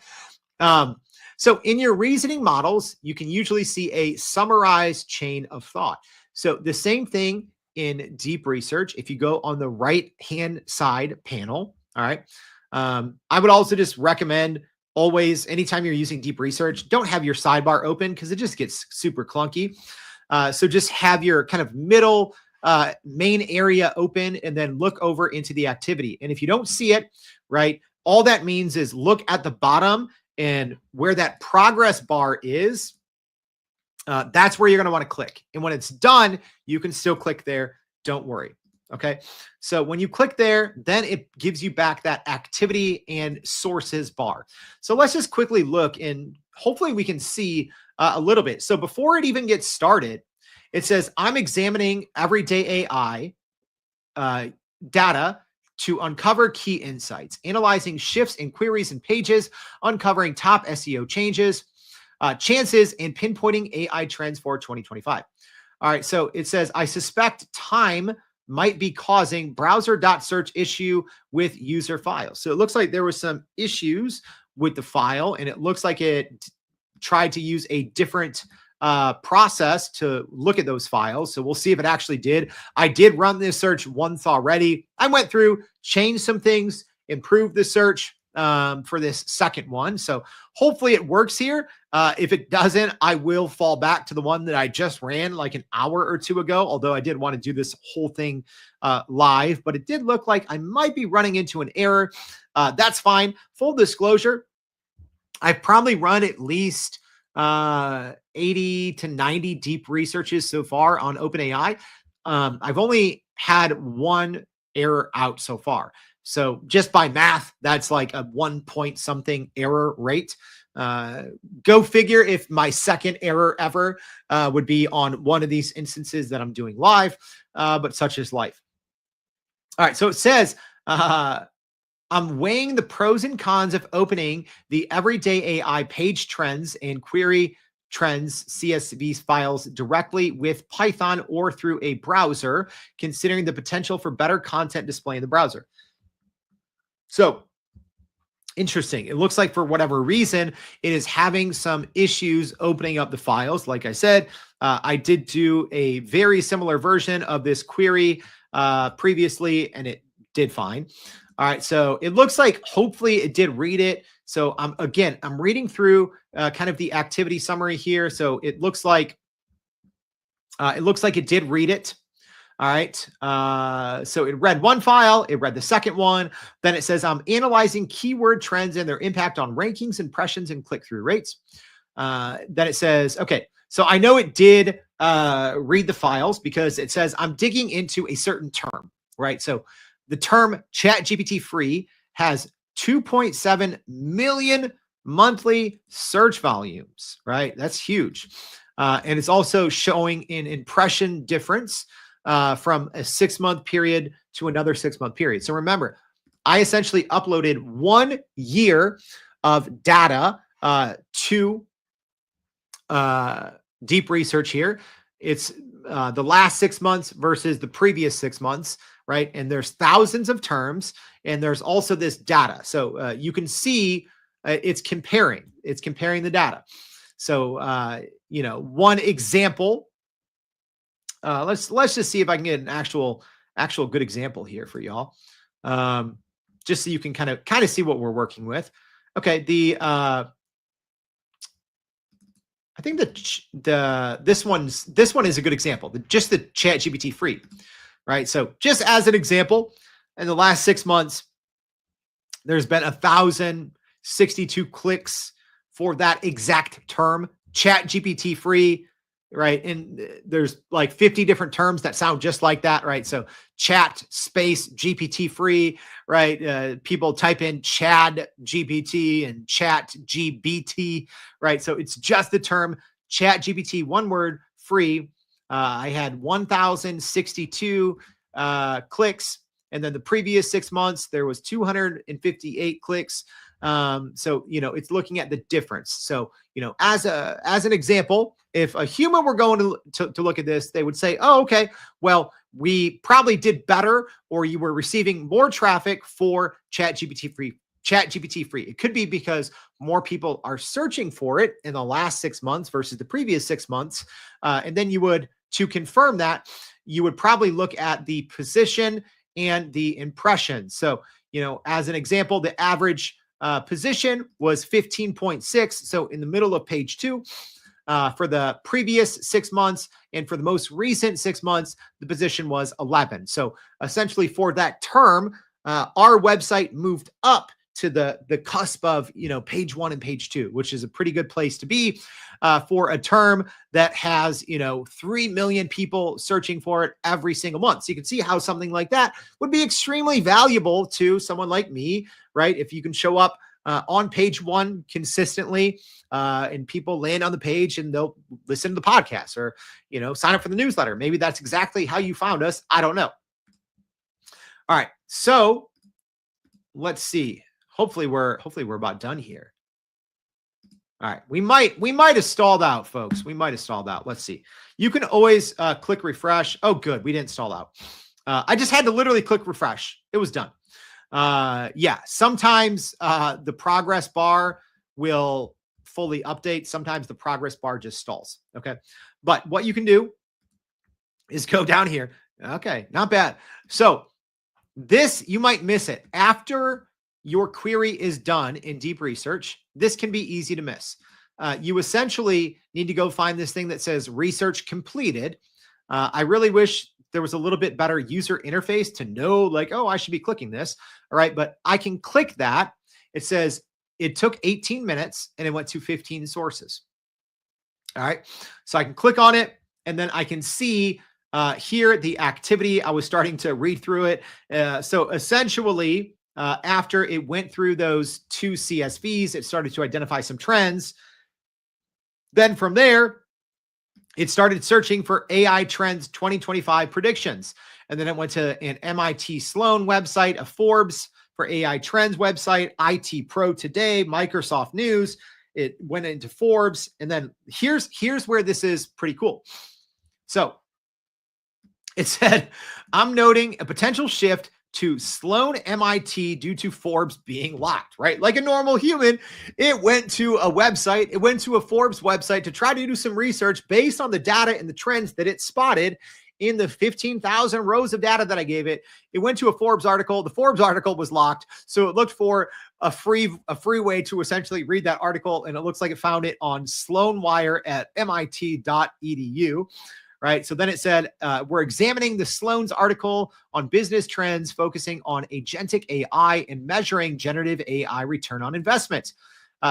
So in your reasoning models, you can usually see a summarized chain of thought. So the same thing in deep research. If you go on the right-hand side panel, all right, I would also just recommend always, anytime you're using deep research, don't have your sidebar open because it just gets super clunky. So just have your kind of middle main area open and then look over into the activity. And if you don't see it, right, all that means is look at the bottom and where that progress bar is, that's where you're going to want to click. And when it's done, you can still click there. Don't worry. Okay. So when you click there, then it gives you back that activity and sources bar. So let's just quickly look and hopefully we can see a little bit. So before it even gets started, it says, I'm examining everyday AI data to uncover key insights, analyzing shifts in queries and pages, uncovering top SEO changes, chances, and pinpointing AI trends for 2025. All right, so it says, I suspect time might be causing browser.search issue with user files. So it looks like there was some issues with the file, and it looks like it tried to use a different process to look at those files. So we'll see if it actually did. I did run this search once already. I went through, changed some things, improved the search for this second one. So hopefully it works here. If it doesn't, I will fall back to the one that I just ran like an hour or two ago, although I did want to do this whole thing live, but it did look like I might be running into an error. That's fine. Full disclosure, I've probably run at least 80 to 90 deep researches so far on OpenAI. I've only had one error out so far. So just by math, that's like a 1 point something error rate. Go figure if my second error ever would be on one of these instances that I'm doing live, but such is life. All right, so it says, I'm weighing the pros and cons of opening the everyday AI page trends and query trends CSV files directly with Python or through a browser, considering the potential for better content display in the browser. So interesting. It looks like for whatever reason, it is having some issues opening up the files. Like I said, I did do a very similar version of this query previously, and it did fine. All right, so it looks like hopefully it did read it. So I'm reading through kind of the activity summary here. So it looks like it did read it. All right. So it read one file, it read the second one. Then it says, I'm analyzing keyword trends and their impact on rankings, impressions, and click-through rates. Then it says, okay, so I know it did read the files because it says I'm digging into a certain term, right? So the term ChatGPT free has 2.7 million monthly search volumes, right? That's huge. And it's also showing an impression difference from a 6-month period to another 6-month period. So remember, I essentially uploaded 1 year of data to deep research here. It's the last 6 months versus the previous 6 months, right? And there's thousands of terms, and there's also this data. So you can see it's comparing the data. So, one example, let's just see if I can get an actual good example here for y'all. Just so you can kind of see what we're working with. Okay. I think this one is a good example. Just the ChatGPT free, right? So just as an example, in the last 6 months, there's been 1,062 clicks for that exact term, ChatGPT free, right? And there's like 50 different terms that sound just like that, right? So chat space GPT free, right? People type in Chad GPT and chat GBT, right? So it's just the term chat GPT, one word, free. I had 1,062 clicks. And then the previous 6 months, there was 258 clicks. So, it's looking at the difference. So, as an example, if a human were going to look at this, they would say, oh, okay, well, we probably did better, or you were receiving more traffic for ChatGPT free. It could be because more people are searching for it in the last 6 months versus the previous 6 months. And then to confirm that, you would probably look at the position and the impression. So, as an example, the average position was 15.6. So in the middle of page 2, for the previous 6 months, and for the most recent 6 months, the position was 11. So essentially for that term, our website moved up to the cusp of, page 1 and page 2, which is a pretty good place to be for a term that has, 3 million people searching for it every single month. So you can see how something like that would be extremely valuable to someone like me, right? If you can show up on page 1 consistently, and people land on the page and they'll listen to the podcast or, sign up for the newsletter. Maybe that's exactly how you found us. I don't know. All right. So let's see. Hopefully we're about done here. All right. We might have stalled out, folks. We might have stalled out. Let's see. You can always click refresh. Oh, good. We didn't stall out. I just had to literally click refresh. It was done. Yeah. Sometimes the progress bar will fully update. Sometimes the progress bar just stalls. Okay. But what you can do is go down here. Okay. Not bad. So this, you might miss it. After your query is done in deep research, this can be easy to miss. You essentially need to go find this thing that says research completed. I really wish there was a little bit better user interface to know, like, oh, I should be clicking this. All right. But I can click that. It says it took 18 minutes and it went to 15 sources. All right. So I can click on it and then I can see here the activity. I was starting to read through it. So essentially, after it went through those 2 CSVs, it started to identify some trends. Then from there, it started searching for AI Trends 2025 predictions. And then it went to an MIT Sloan website, a Forbes for AI Trends website, IT Pro Today, Microsoft News. It went into Forbes. And then here's where this is pretty cool. So it said, I'm noting a potential shift to Sloan MIT due to Forbes being locked, right? Like a normal human, it went to a website, it went to a Forbes website to try to do some research based on the data and the trends that it spotted in the 15,000 rows of data that I gave it. It went to a Forbes article. The Forbes article was locked. So it looked for a free way to essentially read that article. And it looks like it found it on SloanWire at MIT.edu. Right. So then it said, we're examining the Sloan's article on business trends, focusing on agentic AI and measuring generative AI return on investment.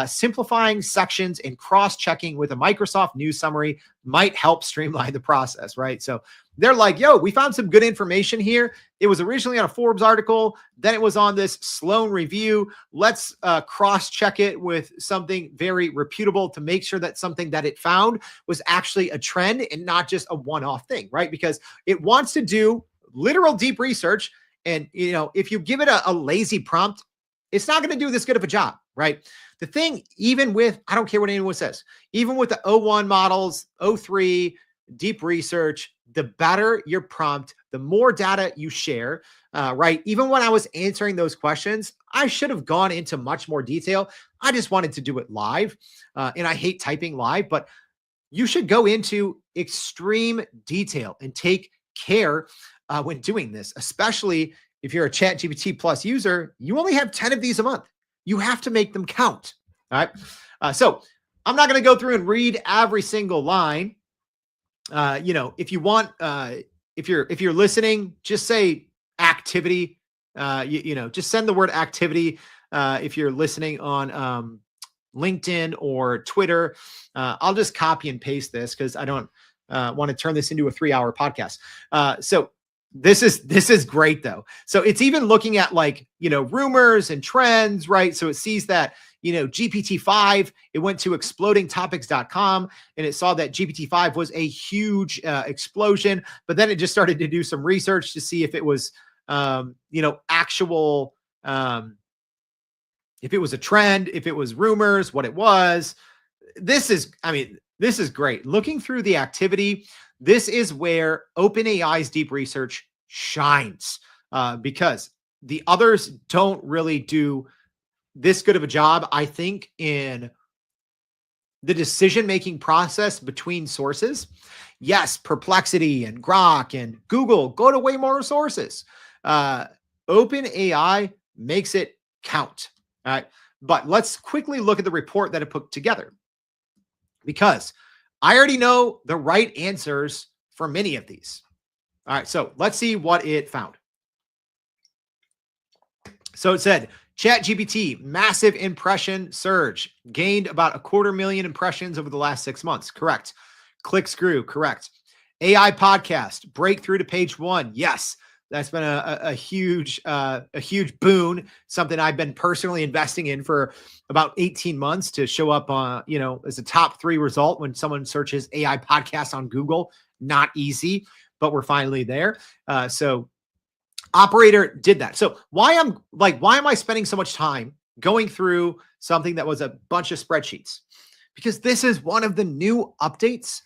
Simplifying sections and cross-checking with a Microsoft News summary might help streamline the process, right? So they're like, yo, we found some good information here. It was originally on a Forbes article. Then it was on this Sloan review. Let's cross-check it with something very reputable to make sure that something that it found was actually a trend and not just a one-off thing, right? Because it wants to do literal deep research. And, if you give it a lazy prompt, it's not going to do this good of a job, right? The thing, even with, I don't care what anyone says, even with the O1 models, O3, deep research, the better your prompt, the more data you share, right? Even when I was answering those questions, I should have gone into much more detail. I just wanted to do it live, and I hate typing live, but you should go into extreme detail and take care when doing this, especially if you're a ChatGPT Plus user. You only have 10 of these a month. You have to make them count. All right. So I'm not going to go through and read every single line. If you want, if you're listening, just say activity. Just send the word activity. If you're listening on LinkedIn or Twitter, I'll just copy and paste this because I don't want to turn this into a 3-hour podcast. So this is great though. So it's even looking at rumors and trends, right? So it sees that, GPT-5, it went to explodingtopics.com and it saw that GPT-5 was a huge explosion, but then it just started to do some research to see if it was, actual, if it was a trend, if it was rumors, what it was. This is great. Looking through the activity, this is where OpenAI's deep research shines because the others don't really do this good of a job, I think, in the decision-making process between sources. Yes, Perplexity and Grok and Google go to way more sources. OpenAI makes it count. All right. But let's quickly look at the report that it put together, because I already know the right answers for many of these. All right, so let's see what it found. So it said, ChatGPT, massive impression surge, gained about 250,000 impressions over the last 6 months. Correct. Clicks grew. Correct. AI podcast, breakthrough to page 1. Yes, that's been a huge boon, something I've been personally investing in for about 18 months to show up, as a top 3 result when someone searches AI podcast on Google. Not easy, but we're finally there. So Operator did that. So why am I spending so much time going through something that was a bunch of spreadsheets? Because this is one of the new updates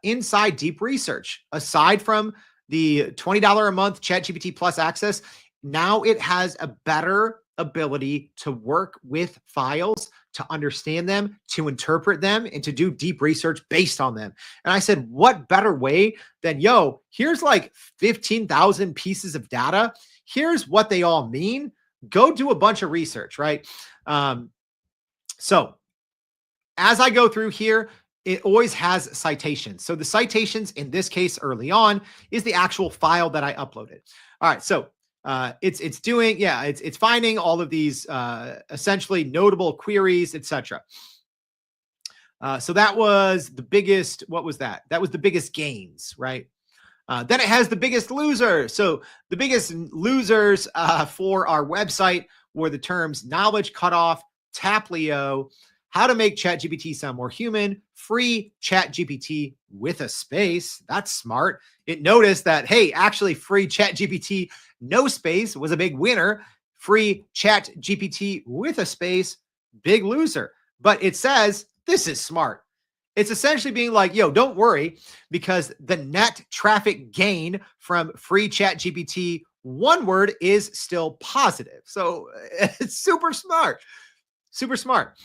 inside deep research. Aside from the $20 a month ChatGPT Plus access, now it has a better ability to work with files, to understand them, to interpret them, and to do deep research based on them. And I said, what better way than, here's 15,000 pieces of data. Here's what they all mean. Go do a bunch of research, right? So as I go through here, it always has citations. So the citations in this case early on is the actual file that I uploaded. All right. So it's finding all of these essentially notable queries, etc. So that was the biggest. What was that? That was the biggest gains, right? Then it has the biggest loser. So the biggest losers for our website were the terms knowledge cutoff, Taplio, how to make ChatGPT sound more human, free ChatGPT with a space. That's smart. It noticed that, hey, actually free ChatGPT no space was a big winner. Free ChatGPT with a space, big loser. But it says, this is smart. It's essentially being like, don't worry, because the net traffic gain from free ChatGPT, one word, is still positive. So it's super smart. Super smart.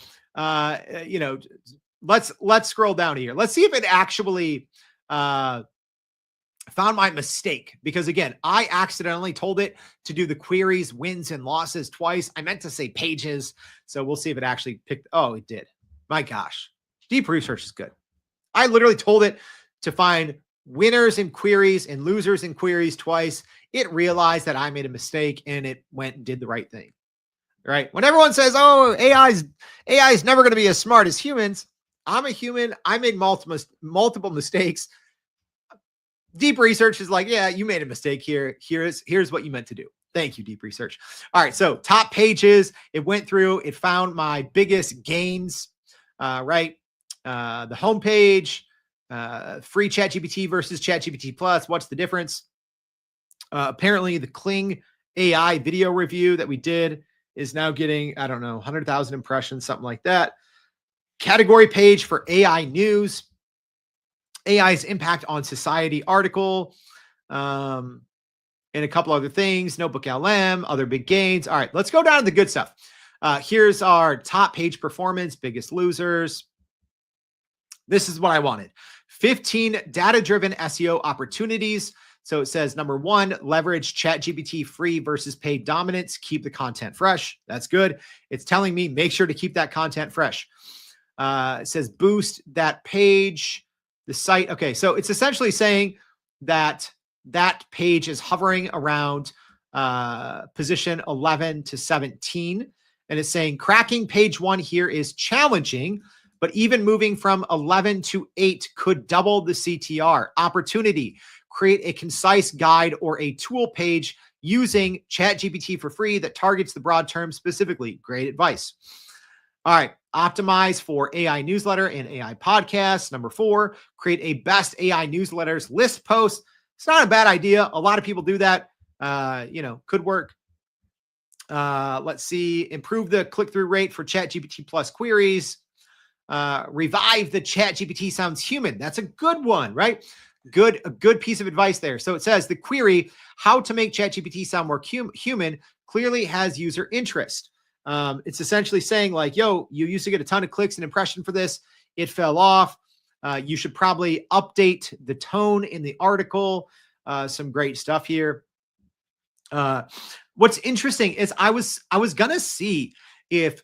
Let's scroll down here. Let's see if it actually found my mistake because again, I accidentally told it to do the queries, wins and losses twice. I meant to say pages. So we'll see if it actually picked. Oh, it did. My gosh. Deep research is good. I literally told it to find winners in queries and losers in queries twice. It realized that I made a mistake and it went and did the right thing. Right? When everyone says, "Oh, AI is never going to be as smart as humans," I'm a human. I made multiple mistakes. Deep research is like, yeah, you made a mistake here. Here's what you meant to do. Thank you, deep research. All right, so top pages. It went through. It found my biggest gains. Right, the homepage, free ChatGPT versus ChatGPT Plus. What's the difference? Apparently, the Kling AI video review that we did is now getting, I don't know, 100,000 impressions, something like that. Category page for AI news. AI's impact on society article, and a couple other things. Notebook LM, other big gains. All right, let's go down to the good stuff. Here's our top page performance, biggest losers. This is what I wanted. 15 data-driven SEO opportunities. So it says, number one, leverage ChatGPT free versus paid dominance. Keep the content fresh. That's good. It's telling me make sure to keep that content fresh. It says boost that page, the site. Okay, so it's essentially saying that that page is hovering around position 11 to 17. And it's saying cracking page one here is challenging, but even moving from 11 to 8 could double the CTR. Opportunity, create a concise guide or a tool page using ChatGPT for free that targets the broad terms specifically. Great advice. All right, optimize for AI newsletter and AI podcasts. Number 4, create a best AI newsletters list post. It's not a bad idea. A lot of people do that. Could work. Let's see, improve the click-through rate for ChatGPT Plus queries. Revive the ChatGPT sounds human. That's a good one, right? A good piece of advice there. So it says the query, how to make ChatGPT sound more human, clearly has user interest. It's essentially saying like, yo, you used to get a ton of clicks and impression for this. It fell off. You should probably update the tone in the article. Some great stuff here. What's interesting is I was going to see if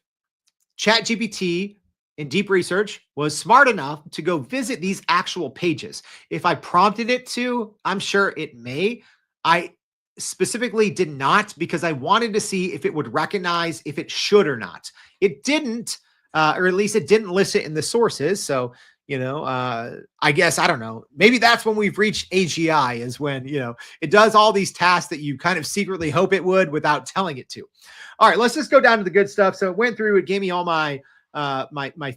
ChatGPT in deep research was smart enough to go visit these actual pages. If I prompted it to, I'm sure it may. I specifically did not because I wanted to see if it would recognize if it should or not. It didn't, or at least it didn't list it in the sources. So, I guess, I don't know, maybe that's when we've reached AGI is when, it does all these tasks that you kind of secretly hope it would without telling it to. All right, let's just go down to the good stuff. So it went through, it gave me all my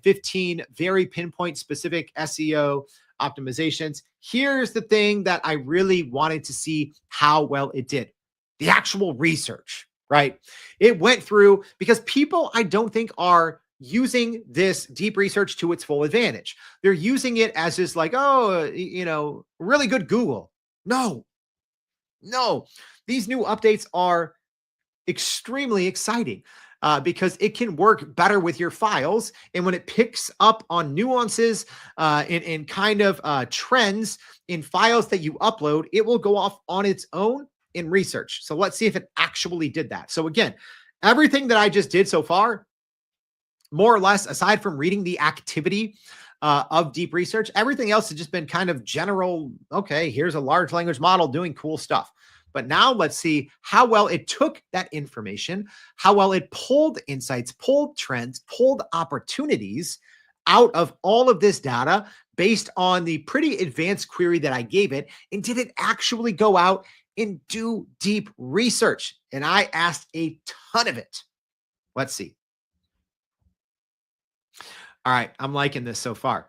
15 very pinpoint specific SEO optimizations. Here's the thing that I really wanted to see how well it did. The actual research, right? It went through because people I don't think are using this deep research to its full advantage. They're using it as just like, really good Google. No. These new updates are extremely exciting because it can work better with your files. And when it picks up on nuances and kind of trends in files that you upload, it will go off on its own in research. So let's see if it actually did that. So again, everything that I just did so far, more or less, aside from reading the activity of deep research, everything else has just been kind of general. Okay, here's a large language model doing cool stuff. But now let's see how well it took that information, how well it pulled insights, pulled trends, pulled opportunities out of all of this data based on the pretty advanced query that I gave it. And did it actually go out and do deep research? And I asked a ton of it. Let's see. All right, I'm liking this so far.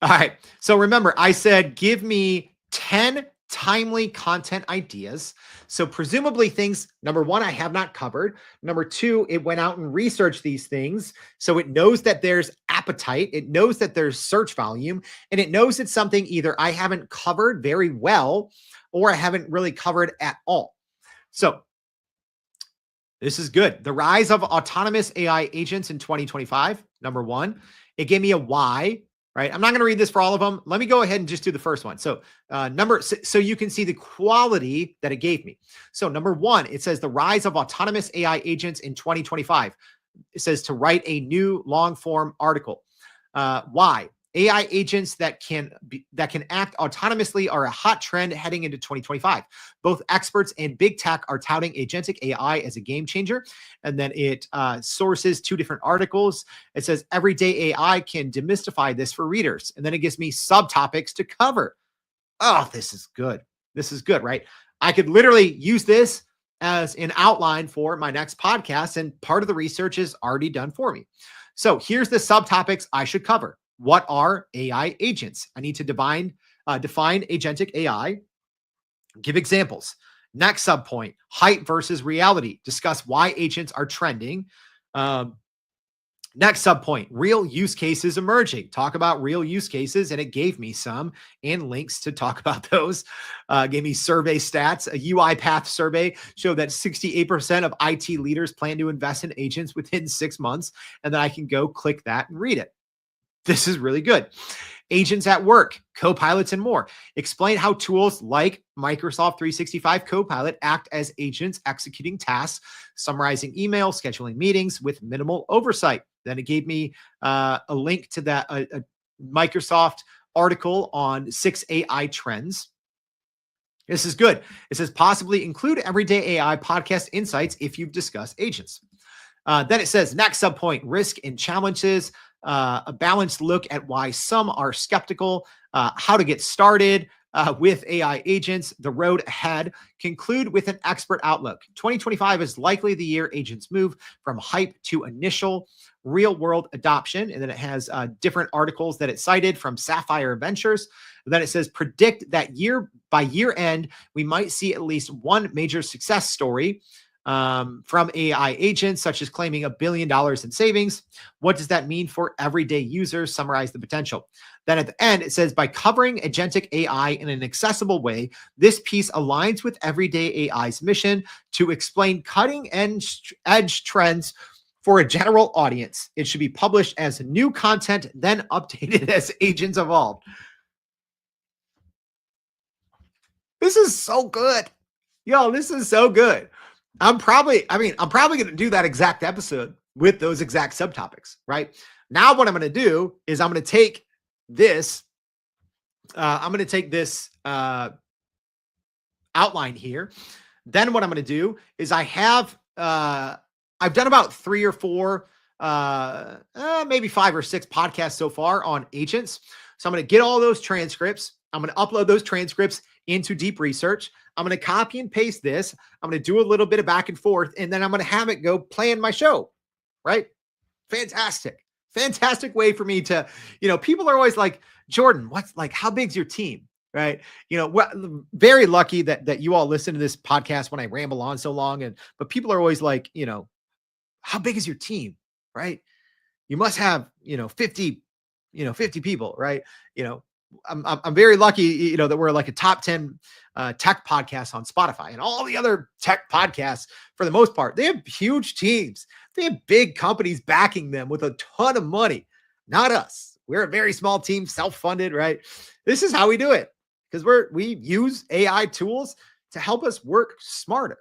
All right, so remember, I said, give me 10 timely content ideas. So presumably things, number one, I have not covered. Number two, it went out and researched these things. So it knows that there's appetite. It knows that there's search volume, and it knows it's something either I haven't covered very well or I haven't really covered at all. So this is good. The rise of autonomous AI agents in 2025. Number one, it gave me a why. right? I'm not going to read this for all of them. Let me go ahead and just do the first one. So so you can see the quality that it gave me. So number one, it says the rise of autonomous AI agents in 2025. It says to write a new long form article. Why? AI agents that can act autonomously are a hot trend heading into 2025. Both experts and big tech are touting agentic AI as a game changer. And then it sources two different articles. It says everyday AI can demystify this for readers. And then it gives me subtopics to cover. Oh, this is good. This is good, right? I could literally use this as an outline for my next podcast, and part of the research is already done for me. So here's the subtopics I should cover. What are AI agents? I need to define agentic AI, give examples. Next subpoint, hype versus reality. Discuss why agents are trending. Next subpoint, real use cases emerging. Talk about real use cases, and it gave me some and links to talk about those. Gave me survey stats. A UiPath survey showed that 68% of IT leaders plan to invest in agents within 6 months, and then I can go click that and read it. This is really good. Agents at work, co-pilots, and more. Explain how tools like Microsoft 365 Copilot act as agents executing tasks, summarizing email, scheduling meetings with minimal oversight. Then it gave me a link to that a Microsoft article on 6 AI trends. This is good. It says possibly include everyday AI podcast insights if you've discussed agents. Then it says next subpoint, risk and challenges. A balanced look at why some are skeptical, how to get started with AI agents, the road ahead, conclude with an expert outlook. 2025 is likely the year agents move from hype to initial real world adoption. And then it has different articles that it cited from Sapphire Ventures. And then it says predict that by year end, we might see at least one major success story from AI agents, such as claiming $1 billion in savings. What does that mean for everyday users? Summarize the potential. Then at the end, it says, by covering agentic AI in an accessible way, this piece aligns with everyday AI's mission to explain cutting edge trends for a general audience. It should be published as new content, then updated as agents evolve. This is so good. Yo, this is so good. I'm probably going to do that exact episode with those exact subtopics, right? Now, what I'm going to do is I'm going to take this outline here. Then what I'm going to do is I've done about 3 or 4, maybe 5 or 6 podcasts so far on agents. So I'm going to get all those transcripts. I'm going to upload those transcripts into Deep Research. I'm going to copy and paste this. I'm going to do a little bit of back and forth, and then I'm going to have it go play in my show, right? Fantastic. Fantastic way for me to, people are always like, Jordan, how big's your team? Right. Very lucky that you all listen to this podcast when I ramble on so long. But people are always like, how big is your team? Right. You must have, 50 people, right? I'm very lucky, that we're like a top 10 tech podcast on Spotify, and all the other tech podcasts, for the most part, they have huge teams. They have big companies backing them with a ton of money. Not us. We're a very small team, self-funded, right? This is how we do it, because we use AI tools to help us work smarter,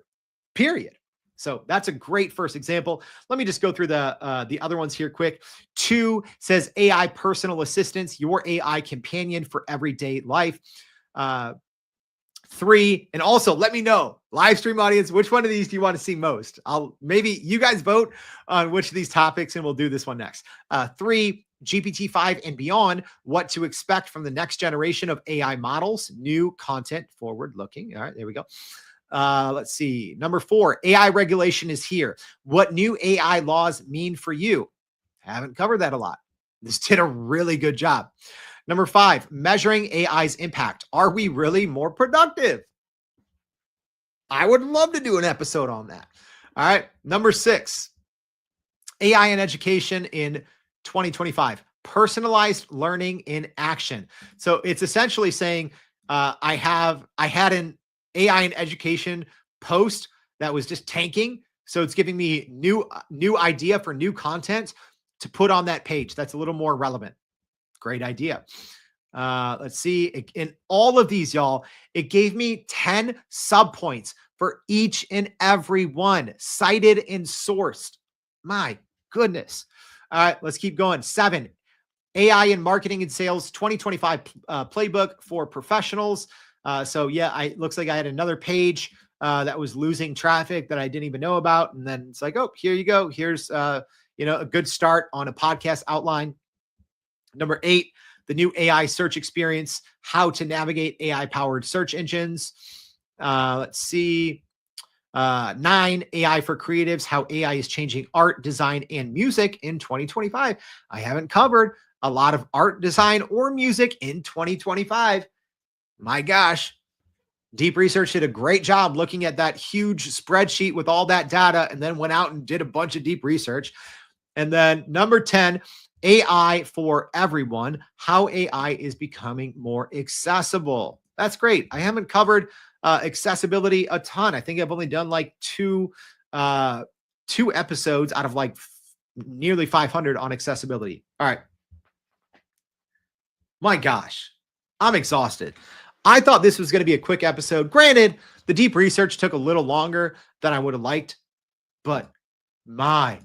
period. So that's a great first example. Let me just go through the other ones here quick. 2 says AI personal assistants, your AI companion for everyday life. 3, and also let me know, live stream audience, which one of these do you want to see most? Maybe you guys vote on which of these topics, and we'll do this one next. 3, GPT-5 and beyond, what to expect from the next generation of AI models, new content, forward looking. All right, there we go. Let's see. Number 4, AI regulation is here. What new AI laws mean for you? Haven't covered that a lot. This did a really good job. Number 5, measuring AI's impact. Are we really more productive? I would love to do an episode on that. All right. Number 6, AI in education in 2025, personalized learning in action. So it's essentially saying, I had an AI in education post that was just tanking. So it's giving me new idea for new content to put on that page that's a little more relevant. Great idea. Let's see. In all of these, y'all, it gave me 10 subpoints for each and every one, cited and sourced. My goodness. All right, let's keep going. 7, AI in marketing and sales 2025 playbook for professionals. So yeah, it looks like I had another page that was losing traffic that I didn't even know about. And then it's like, oh, here you go. Here's a good start on a podcast outline. Number 8, the new AI search experience, how to navigate AI powered search engines. Let's see. 9, AI for creatives, how AI is changing art, design, and music in 2025. I haven't covered a lot of art, design, or music in 2025. My gosh, Deep Research did a great job looking at that huge spreadsheet with all that data and then went out and did a bunch of deep research. And then number 10, AI for everyone, how AI is becoming more accessible. That's great. I haven't covered accessibility a ton. I think I've only done like two episodes out of like nearly 500 on accessibility. All right. My gosh, I'm exhausted. I thought this was going to be a quick episode. Granted, the deep research took a little longer than I would have liked, but my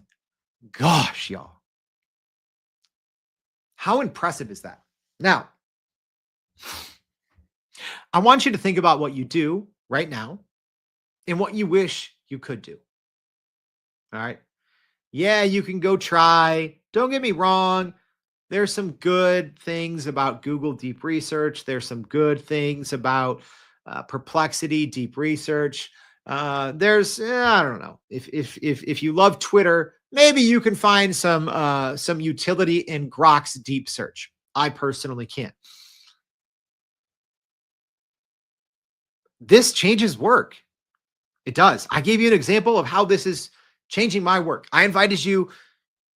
gosh, y'all. How impressive is that? Now, I want you to think about what you do right now and what you wish you could do. All right. Yeah, you can go try. Don't get me wrong. There's some good things about Google Deep Research. There's some good things about Perplexity Deep Research. I don't know. If you love Twitter, maybe you can find some utility in Grok's deep search. I personally can't. This changes work. It does. I gave you an example of how this is changing my work. I invited you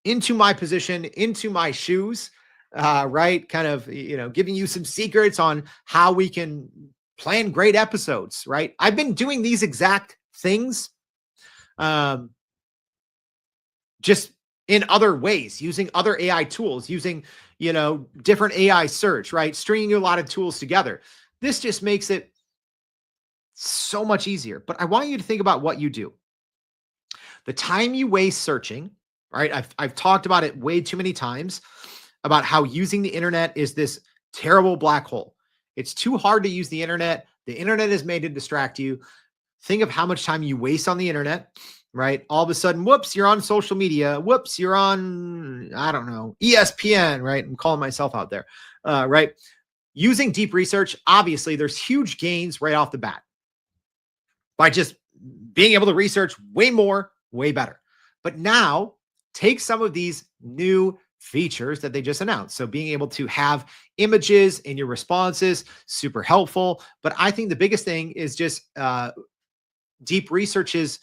into my position, into my shoes, right? Kind of, giving you some secrets on how we can plan great episodes, right? I've been doing these exact things just in other ways, using other AI tools, using, different AI search, right? Stringing a lot of tools together. This just makes it so much easier. But I want you to think about what you do. The time you waste searching, right? I've talked about it way too many times about how using the internet is this terrible black hole. It's too hard to use the internet. The internet is made to distract you. Think of how much time you waste on the internet, right? All of a sudden, whoops, you're on social media. Whoops, you're on, I don't know, ESPN, right? I'm calling myself out there, right? Using deep research, obviously, there's huge gains right off the bat by just being able to research way more, way better. But now take some of these new features that they just announced. So being able to have images in your responses, super helpful. But I think the biggest thing is just deep research's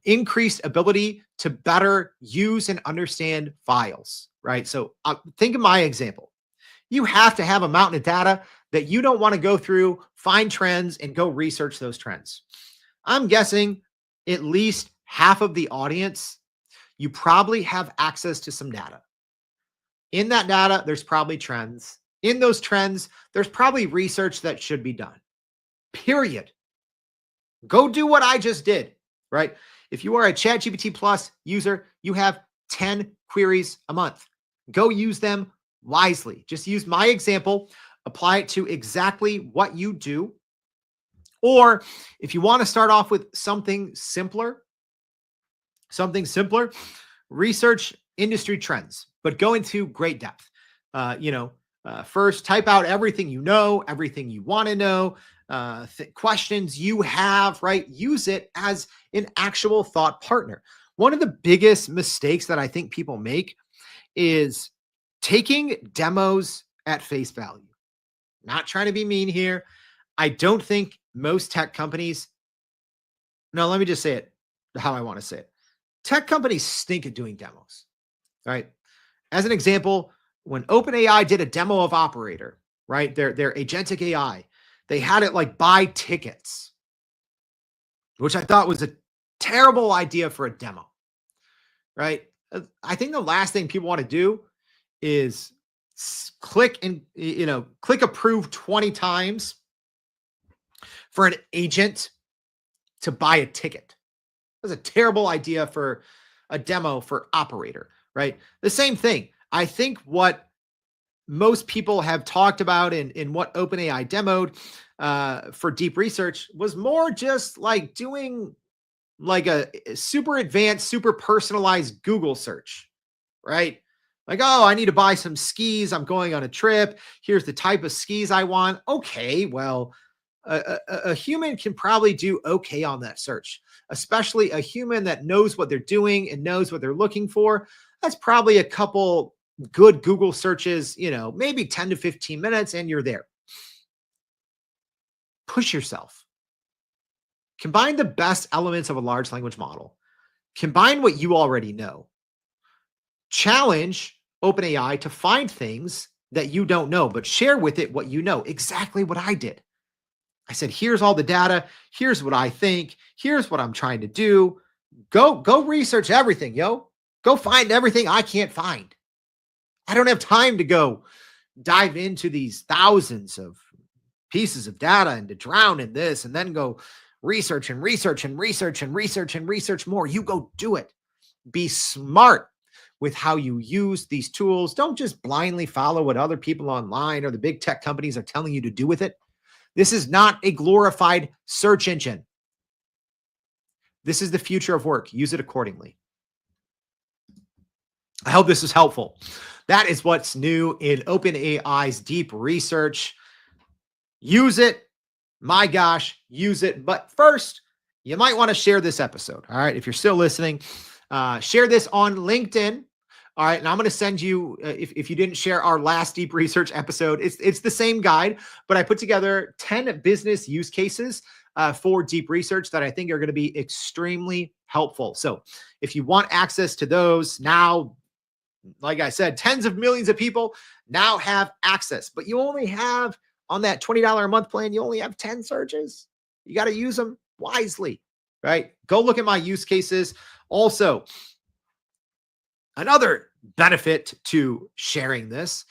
increased ability to better use and understand files, right? So think of my example. You have to have a mountain of data that you don't want to go through, find trends, and go research those trends. I'm guessing at least half of the audience, you probably have access to some data. In that data, there's probably trends. In those trends, there's probably research that should be done. Period. Go do what I just did, right? If you are a ChatGPT Plus user, you have 10 queries a month. Go use them wisely. Just use my example, apply it to exactly what you do. Or if you want to start off with something simpler, research industry trends, but go into great depth. First, type out everything you know, everything you want to know, questions you have, right? Use it as an actual thought partner. One of the biggest mistakes that I think people make is taking demos at face value. Not trying to be mean here. I don't think most tech companies, no, let me just say it how I want to say it. Tech companies stink at doing demos, right? As an example, when OpenAI did a demo of Operator, right? Their agentic AI, they had it like buy tickets, which I thought was a terrible idea for a demo, right? I think the last thing people want to do is Click and click approve 20 times for an agent to buy a ticket. That's a terrible idea for a demo for operator, right? The same thing. I think what most people have talked about in what OpenAI demoed for deep research was more just like doing like a super advanced, super personalized Google search, right? Like, oh, I need to buy some skis. I'm going on a trip. Here's the type of skis I want. Okay, well, a human can probably do okay on that search, especially a human that knows what they're doing and knows what they're looking for. That's probably a couple good Google searches, maybe 10 to 15 minutes, and you're there. Push yourself. Combine the best elements of a large language model. Combine what you already know. Challenge OpenAI to find things that you don't know, but share with it what you know. Exactly what I did. I said, here's all the data. Here's what I think. Here's what I'm trying to do. Go research everything, yo. Go find everything I can't find. I don't have time to go dive into these thousands of pieces of data and to drown in this and then go research and research and research and research and research more. You go do it. Be smart with how you use these tools. Don't just blindly follow what other people online or the big tech companies are telling you to do with it. This is not a glorified search engine. This is the future of work. Use it accordingly. I hope this was helpful. That is what's new in OpenAI's deep research. Use it. My gosh, use it. But first, you might want to share this episode. All right. If you're still listening, share this on LinkedIn. All right. And I'm going to send you, if you didn't share our last deep research episode, it's the same guide, but I put together 10 business use cases for deep research that I think are going to be extremely helpful. So if you want access to those now, like I said, tens of millions of people now have access, but you only have on that $20 a month plan, you only have 10 searches. You got to use them wisely, right? Go look at my use cases. Also, another benefit to sharing this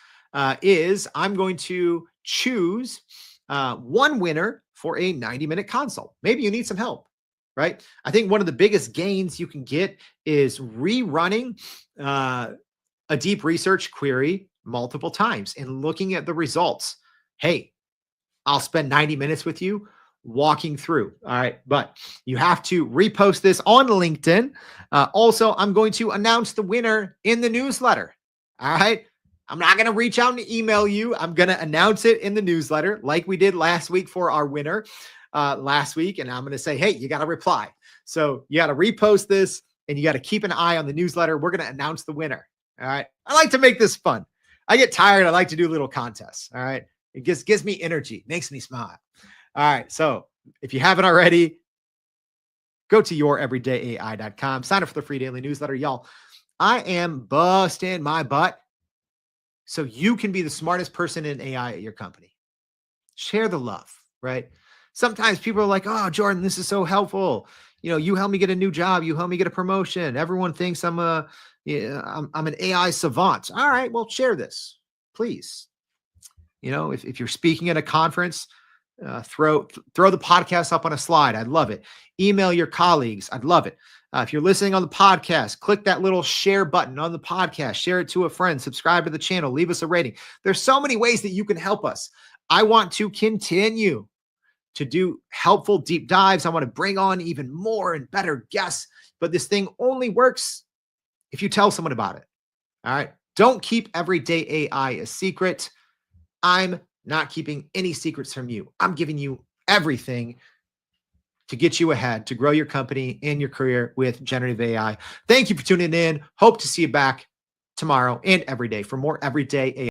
is I'm going to choose one winner for a 90-minute consult. Maybe you need some help, right? I think one of the biggest gains you can get is rerunning a deep research query multiple times and looking at the results. Hey, I'll spend 90 minutes with you walking through. All right. But you have to repost this on LinkedIn. Also, I'm going to announce the winner in the newsletter. All right. I'm not going to reach out and email you. I'm going to announce it in the newsletter like we did last week for our winner last week. And I'm going to say, hey, you got to reply. So you got to repost this and you got to keep an eye on the newsletter. We're going to announce the winner. All right. I like to make this fun. I get tired. I like to do little contests. All right. It just gives me energy, makes me smile. All right. So if you haven't already, go to youreverydayai.com. Sign up for the free daily newsletter. Y'all, I am busting my butt so you can be the smartest person in AI at your company. Share the love, right? Sometimes people are like, oh, Jordan, this is so helpful. You help me get a new job. You help me get a promotion. Everyone thinks I'm an AI savant. All right. Well, share this, please. If you're speaking at a conference, throw the podcast up on a slide. I'd love it. Email your colleagues. I'd love it. If you're listening on the podcast, click that little share button on the podcast, share it to a friend, subscribe to the channel, leave us a rating. There's so many ways that you can help us. I want to continue to do helpful deep dives. I want to bring on even more and better guests, but this thing only works if you tell someone about it. All right. Don't keep everyday AI a secret. I'm not keeping any secrets from you. I'm giving you everything to get you ahead, to grow your company and your career with generative AI. Thank you for tuning in. Hope to see you back tomorrow and every day for more everyday AI.